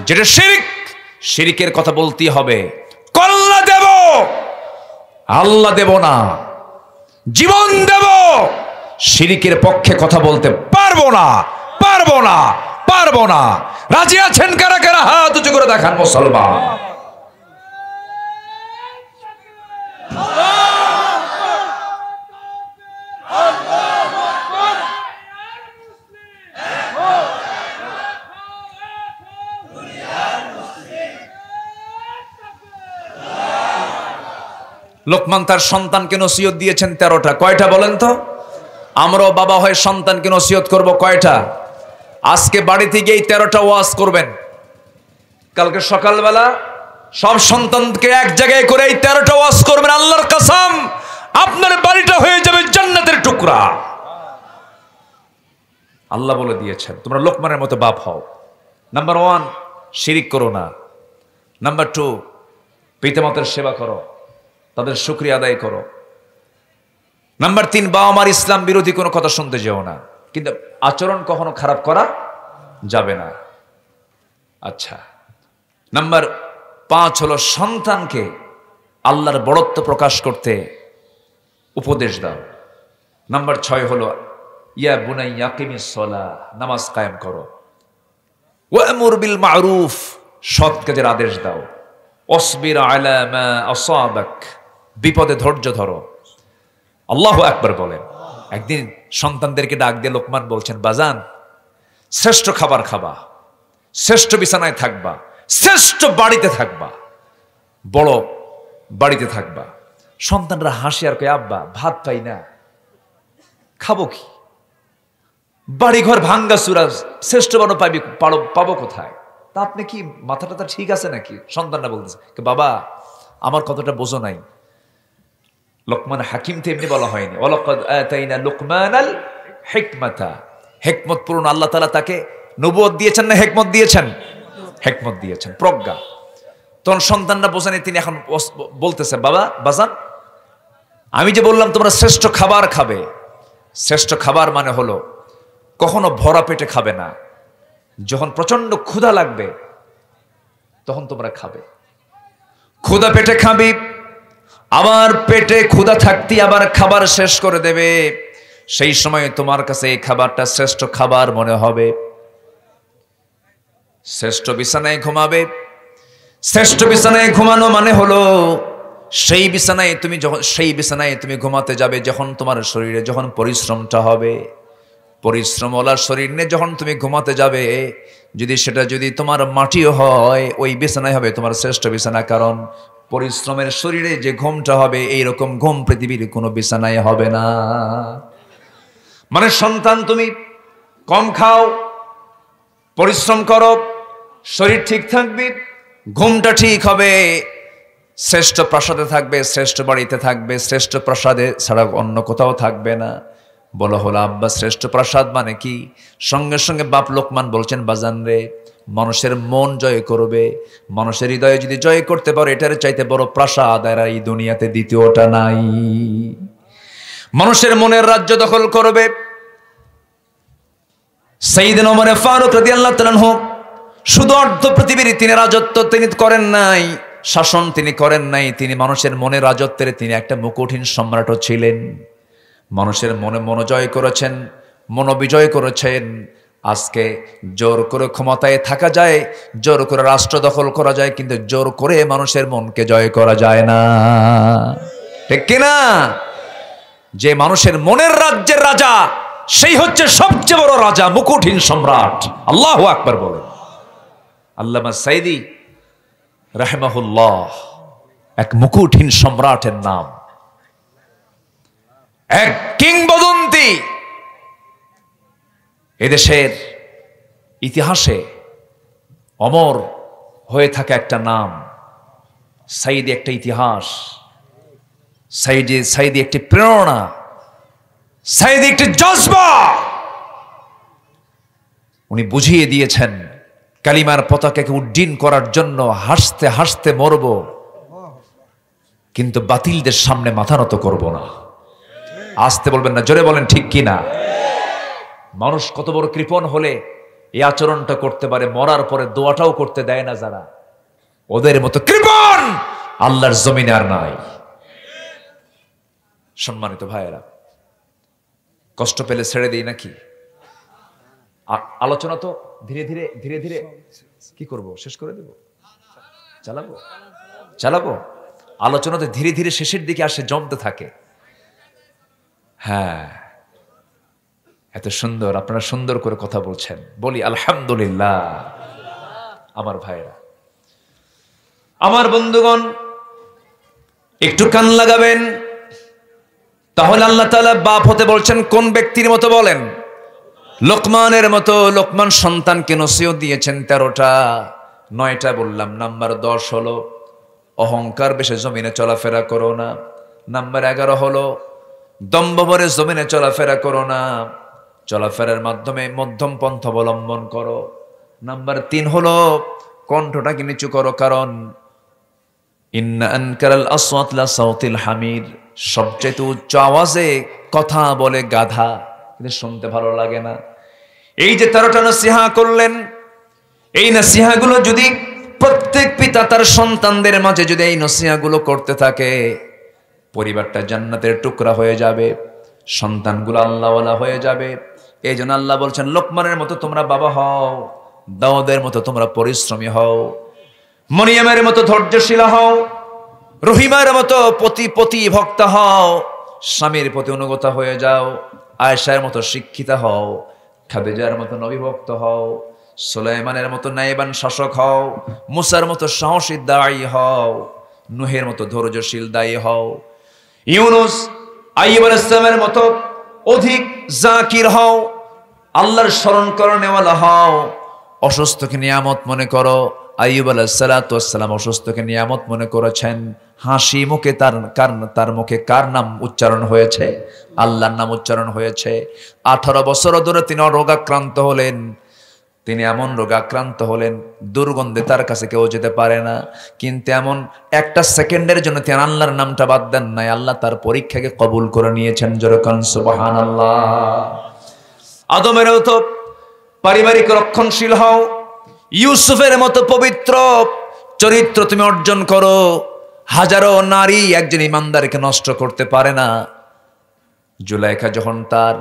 যেটা শিরিক, শিরিকের কথা বলতেই হবে। কল্লা দেব, আল্লাহ দেব না, জীবন দেব, শিরিকের পক্ষে কথা বলতে পারবো না, পারবো না, পারবো না। রাজি আছেন কারা কারা? হাত উঁচু করে দেখান মুসলমান। লোকমান তার সন্তানকে নসিহত দিয়েছেন 13টা। কয়টা বলেন তো? আমরাও বাবা হয়ে সন্তানকে নসিহত করব কয়টা? আজকে বাড়ি থেকে এই 13টা ওয়াজ করবেন। কালকে সকালবেলা সব সন্তানকে এক জায়গায় করে এই 13টা ওয়াজ করবেন। আল্লাহর কসম, আপনার বাড়িটা হয়ে যাবে জান্নাতের টুকরা। আল্লাহ বলে দিয়েছেন তোমরা লোকমানের মতো বাপ হও। নাম্বার 1, শিরিক করো না। নাম্বার 2, পিতামাতার সেবা করো, তাদের শুকরিয়া আদায় করো। নাম্বার 3, বাবা মার ইসলাম বিরোধী কোনো কথা শুনতে যেও না, কিন্তু আচরণ কখনো খারাপ করা যাবে না। আচ্ছা, নাম্বার 5 হলো সন্তানকে আল্লাহর বড়ত্ব প্রকাশ করতে উপদেশ দাও। নাম্বার 6 হলো ইয়া বুনাইয়া কিমিস সালাহ, নামাজ কায়েম করো। ওয়া'মুর বিল মা'রুফ, সৎ কাজের আদেশ দাও। অসবির আলা মা আসাবাক, বিপদে ধৈর্য ধরো। আল্লাহু আকবার বলেন। একদিন সন্তানদেরকে ডাক দিয়ে লোকমান বলছেন, বাজান, শ্রেষ্ঠ খাবার খাবা, শ্রেষ্ঠ বিছানায় থাকবা, শ্রেষ্ঠ বাড়িতে থাকবা, বড় বাড়িতে থাকবা। সন্তানরা হাসি আর কয়, আব্বা ভাত পাই না, খাবো কি? বাড়িঘর ভাঙ্গা চুরা, শ্রেষ্ঠ বড় পাবো কোথায়? তা আপনি কি মাথা টাথা ঠিক আছে নাকি? সন্তানরা বলতেছে, বাবা আমার কতটা বোঝো নাই। লোকমান হাকিম তো এমনি বলা হয়নি, ওয়ালাকাদ আতাইনা লুকমানাল হিকমাতা, হিকমত পূর্ণ আল্লাহ তাআলা তাকে নবুয়ত দিয়েছেন না হিকমত দিয়েছেন? হিকমত দিয়েছেন, প্রজ্ঞা। তখন সন্তানরা বোঝেনি, তিনি এখন বলতেছে, বাবা বাজান, আমি যে বললাম তোমরা শ্রেষ্ঠ খাবার খাবে, শ্রেষ্ঠ খাবার মানে হলো কখনো ভরা পেটে খাবে না, যখন প্রচন্ড ক্ষুধা লাগবে তখন তোমরা খাবে। ক্ষুধা পেটে খাবি, আবার পেটে ক্ষুধা থাকতে আবার খাবার শেষ করে দেবে, সেই সময় তোমার কাছে এই খাবারটা শ্রেষ্ঠ খাবার মনে হবে। শ্রেষ্ঠ বিছানায় ঘুমাবে। শ্রেষ্ঠ বিছানায় ঘুমানো মানে হলো সেই বিছানায় তুমি ঘুমাতে যাবে যখন তোমার শরীরে যখন পরিশ্রমটা হবে। পরিশ্রমওয়ালা শরীর নিয়ে যখন তুমি ঘুমাতে যাবে, যদি তোমার মাটিও হয়, ওই বিছানায় হবে তোমার শ্রেষ্ঠ বিছানা। কারণ পরিশ্রমের শরীরে যে ঘুমটা হবে, এইরকম ঘুম পৃথিবীর কোনো বিছানায় হবে না। মানে সন্তান, তুমি কম খাও, পরিশ্রম করো, শরীর ঠিক থাকবে, ঘুমটা ঠিক হবে, শ্রেষ্ঠ প্রাসাদে থাকবে, শ্রেষ্ঠ বাড়িতে থাকবে, শ্রেষ্ঠ প্রাসাদে ছাড়া অন্য কোথাও থাকবে না। বলা হলো, আব্বা শ্রেষ্ঠ প্রাসাদ মানে কি? সঙ্গে সঙ্গে বাপ লোকমান বলছেন, বাজান রে, মানুষের মন জয় করবে, মানুষের হৃদয়ে যদি জয় করতে পারো, এটার চাইতে বড় প্রাসাদ আর এই দুনিয়াতে দ্বিতীয়টা নাই। মানুষের মনের রাজ্য দখল করবে। সাইয়েদনা ওমর ফারুক রাদিয়াল্লাহু তাআলা আনহু শুধু অর্ধ পৃথিবীর তিনি রাজত্ব তিনি করেন নাই, শাসন তিনি করেন নাই, তিনি মানুষের মনে রাজত্বের তিনি একটা মুকুটহীন সম্রাটও ছিলেন। মানুষের মনে জয় করেছেন, মনোবিজয় করেছেন। আজকে জোর করে ক্ষমতায় থাকা যায়, জোর করে রাষ্ট্র দখল করা যায়, কিন্তু জোর করে মানুষের মনকে জয় করা যায় না, ঠিক কিনা? যে মানুষের মনের রাজ্যের রাজা, সেই হচ্ছে সবচেয়ে বড় রাজা, মুকুটহীন সম্রাট। আল্লাহু আকবার বলেন। আল্লামা সাইদি রাহিমাহুল্লাহ এক মুকুটহীন সম্রাটের নাম, এক কিংবদন্তি, এদেশের ইতিহাসে অমর হয়ে থাকা একটা নাম। সাইদি একটা ইতিহাস, সাইদি একটি প্রেরণা, সাইদি একটি জজবা। উনি বুঝিয়ে দিয়েছেন, কালিমার পতাকাকে উড্ডীন করার জন্য হাসতে হাসতে মরব, কিন্তু বাতিলদের সামনে মাথা নত করব না। আসতে বলবেন না, জোরে বলেন ঠিক কি না? মানুষ কত বড় কৃপণ হলে এই আচরণটা করতে পারে, মরার পরে দোয়াটাও করতে দেয় না যারা, ওদের মতো কৃপণ আল্লাহর জমিনে আর নাই। সম্মানিত ভাইয়েরা, কষ্ট পেলে ছেড়ে দিই নাকি? আলোচনা তো ধীরে ধীরে কি করব, শেষ করে দেব? চালাবো। আলোচনা তো ধীরে ধীরে শেষের দিকে আসে, জমতে থাকে। হ্যাঁ, এত সুন্দর, আপনারা সুন্দর করে কথা বলছেন, বলি আলহামদুলিল্লাহ। আমার ভাইরা, আমার বন্ধুগণ, একটু কান লাগাবেন, তাহলে আল্লাহ তাআলা বাপ হতে বলছেন কোন ব্যক্তির মতো বলেন? লোকমানের মতো। লোকমান সন্তানকে নসিহত দিয়েছেন 13টা, 9টা বললাম। নাম্বার 10 হলো অহংকার বেশে জমিনে চলাফেরা করো না। নাম্বার 11 হলো দম্ভ ভরে জমিনে চলাফেরা করো না, চলাফেরার মাধ্যমে মধ্যম পন্থা অবলম্বন করো। নাম্বার 3 হলো কণ্ঠটাকে নিচু করো, কারণ ইন্না আনকারাল আসওয়াত লা সাউতিল হামির, সবচেয়ে উচ্চ আওয়াজে কথা বলে গাধা, কিন্তু শুনতে ভালো লাগে না। এই যে 13টা নসিহা করলেন, এই নসিহাগুলো যদি প্রত্যেক পিতা তার সন্তানদের মাঝে যদি এই নসিহাগুলো করতে থাকে, পরিবারটা জান্নাতের টুকরা হয়ে যাবে, সন্তানগুলো আল্লাহওয়ালা হয়ে যাবে। এই জন্য আল্লাহ বলছেন, লোকমানের মতো তোমরা বাবা হও, দাউদের মতো তোমরা পরিশ্রমী হও, মরিয়মের মতো ধৈর্যশীল হও, রহিমার মতো পতি ভক্ত হও, স্বামীর প্রতি অনুগত হয়ে যাও, আয়েশার মতো শিক্ষিতা হও, খাদিজার মতো নবীভক্ত হও, সুলাইমানের মতো নাইবান শাসক হও, মুসার মতো সাহসী দায়ী হও, নূহের মতো ধৈর্যশীল দায়ী হও, ইউনুস আইয়ুব আলাইহিস সালামের মতো অধিক জাকির হও, আল্লাহর স্মরণ করনেওয়ালা হও, অসুস্থকে নিয়ামত মনে করো। আইয়ুব আলাইহিস সালাতু ওয়াস সালাম অসুস্থকে নিয়ামত মনে করেছেন। হাসি মুখে তার মুখে কার নাম উচ্চারণ হয়েছে? আল্লাহর নাম উচ্চারণ হয়েছে। 18 বছর ধরে তিনি রোগাক্রান্ত হলেন। তিনি এমন রোগাক্রান্ত হলেন, দুর্গন্ধে তার কাছে কেউ যেতে পারে না, কিন্তু এমন একটা সেকেন্ডের জন্য তিনি আল্লাহর নামটা বাদ দেন নাই। আল্লাহ তার পরীক্ষাকে কবুল করে নিয়েছেন। জোরে কোন সুবহানাল্লাহ। আদমেরও তো পারিবারিক রক্ষণশীল হও, ইউসুফের মতো পবিত্র চরিত্র তুমি অর্জন করো। হাজারো নারী একজন ইমানদারকে নষ্ট করতে পারে না। জুলাইখা যখন তার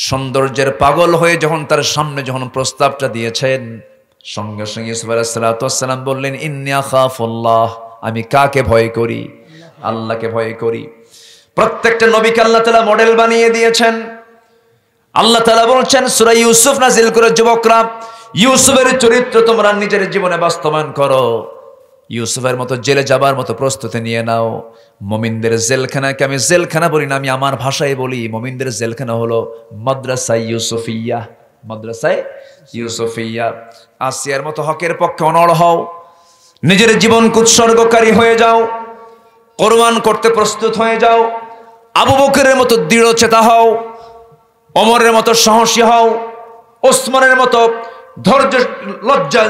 সৌন্দর্যের পাগল হয়ে যখন তার সামনে যখন প্রস্তাবটা দিয়েছেন, সঙ্গে সঙ্গে ইউসুফ আলাইহিস সালাম বললেন, ইন্নী আখাফুল্লাহ, আমি কাকে ভয় করি? আল্লাহকে ভয় করি। প্রত্যেকটা নবীকে আল্লাহ তাআলা মডেল বানিয়ে দিয়েছেন। আল্লাহ তাআলা বলছেন সূরা ইউসুফ নাজিল করে, যুবকরা ইউসুফের চরিত্র তোমরা নিজের জীবনে বাস্তবায়ন করো। ইউসুফের মতো জেলে যাবার মতো প্রস্তুতি নিয়ে নাও। মুমিনদের জেলখানাকে আমি জেলখানা বলি না, আমি আমার ভাষায় বলি, মুমিনদের জেলখানা হলো মাদ্রাসায়ে ইউসুফিয়া। মাদ্রাসায়ে ইউসুফিয়া। আসিয়ার মতো হকের পক্ষে অনড় হও, নিজের জীবনকে উৎসর্গকারী হয়ে যাও, কোরবান করতে প্রস্তুত হয়ে যাও। আবু বকরের মতো দৃঢ়চেতা হও, ওমরের মতো সাহসী হও, ওসমানের মতো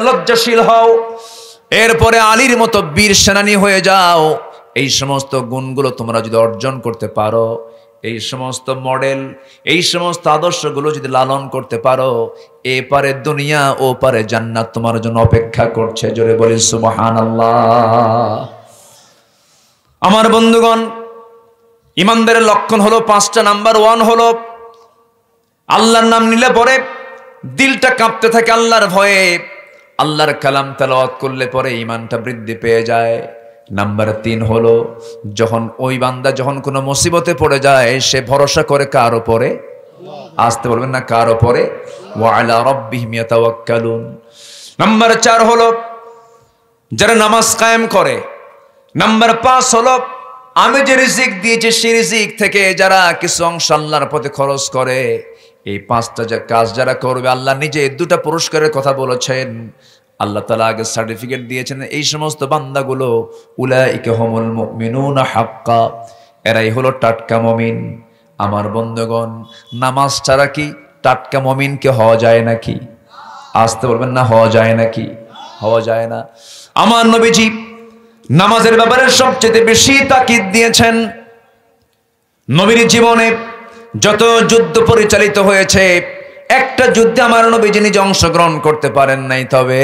লজ্জাশীল হও, এরপরে আলীর মতো বীর সেনানী হয়ে যাও। এই সমস্ত গুণগুলো তোমরা যদি অর্জন করতে পারো, এই সমস্ত মডেল, এই সমস্ত আদর্শগুলো যদি লালন করতে পারো, এপারে দুনিয়া ও পারে জান্নাত তোমার জন্য অপেক্ষা করছে। জোরে বলি সুবহানাল্লাহ। আমার বন্ধুগণ, ইমানদারের লক্ষণ হলো 5টা। নাম্বার 1 হলো আল্লাহর নাম নিলে পরে দিলটা কাঁপতে থাকে আল্লাহর ভয়ে। আল্লাহর কালাম তেলাওয়াত করলে পরে ঈমানটা বৃদ্ধি পেয়ে যায়। নাম্বার 3 হলো যখন ওই বান্দা যখন কোনো মুসিবতে পড়ে যায়, সে ভরসা করে কার উপরে? আসতে বলবেন না, কার উপরে? ওয়া আলা রাব্বিহিম ইয়াতাওয়াক্কালুন। নাম্বার 4 হলো যারা নামাজ কায়েম করে। নাম্বার 5 হলো আমি যে রিজিক দিয়েছি সেই রিজিক থেকে যারা কিছু অংশ আল্লাহর পথে খরচ করে। এই 5টা যে কাজ যারা করবে, আল্লাহ নিজে 2টা পুরস্কারের কথা বলেছেন। আল্লাহ তাআলা আগে সার্টিফিকেট দিয়েছেন, এই সমস্ত বান্দাগুলো উলাইকা হুমুল মুমিনুনা হাক্কা, এরাই হলো টাটকা মুমিন। আমার বন্ধুগণ, নামাজ ছাড়া কি টাটকা মুমিনকে হওয়া যায় নাকি? আসতে বলবেন না, হওয়া যায় নাকি? হওয়া যায় না। আমার নবীজি নামাজের ব্যাপারে সবচেয়ে বেশি তাকিদ দিয়েছেন। নবীর জীবনে যত যুদ্ধ পরিচালিত হয়েছে, একটা যুদ্ধে আমার নবীজি নিজে অংশগ্রহণ করতে পারেন নাই, তবে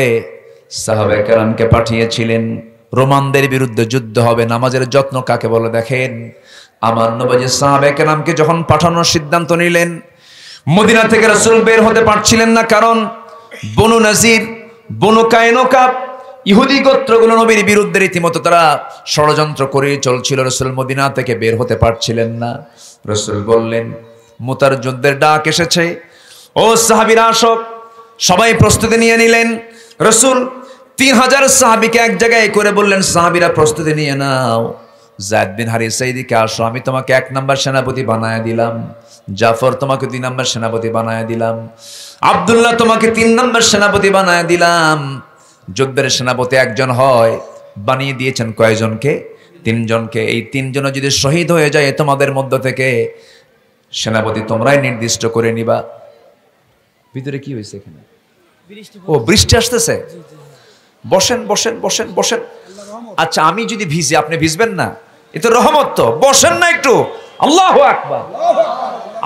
সাহাবায়ে কেরামকে পাঠিয়েছিলেন। রোমানদের বিরুদ্ধে যুদ্ধ হবে, নামাজের যত্ন কাকে বলে দেখেন। আমার নবীজি সাহাবায়ে কেরামকে যখন পাঠানোর সিদ্ধান্ত নিলেন, মদিনা থেকে রাসূল বের হতে পারছিলেন না, কারণ বনু নাজির, বনু কায়নুকা ইহুদি গোত্রগুলো নবীর বিরুদ্ধে রীতিমতো তারা ষড়যন্ত্র করে চলছিল। রাসূল মদিনা থেকে বের হতে পারছিলেন না। রাসূল বললেন, মুতার যুদ্ধের ডাক এসেছে, ও সাহাবীরা আসো। সবাই প্রস্তুতি নিয়ে নিলেন। রাসূল 3000 সাহাবীকে এক জায়গায় করে বললেন, সাহাবীরা প্রস্তুতি নিয়ে নাও। যায়েদ বিন হারিসা এদিকে আসো, আমি তোমাকে 1 নম্বর সেনাপতি বানায় দিলাম। জাফর তোমাকে 2 নম্বর সেনাপতি বানায় দিলাম। আব্দুল্লাহ তোমাকে 3 নম্বর সেনাপতি বানায় দিলাম। যুদ্ধের সেনাপতি একজন হয়, বানিয়ে দিয়েছেন কয়জনকে? 3 জনকে। এই 3 জন যদি শহীদ হয়ে যায় তোমাদের মধ্য থেকে, সেনাপতি তোমরাই নির্দিষ্ট করে নিবা। ভিতরে কি হয়েছে এখানে? ও, বৃষ্টি আসতেছে। বসেন বসেন বসেন বসেন। আচ্ছা, আমি যদি ভিজি আপনি ভিজবেন না? এ তো রহমত। তো বসেন না একটু। আল্লাহু আকবার।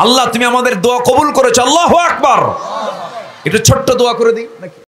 আল্লাহ তুমি আমাদের দোয়া কবুল করেছো। আল্লাহু আকবার। একটু ছোট্ট দোয়া করে দিই নাকি?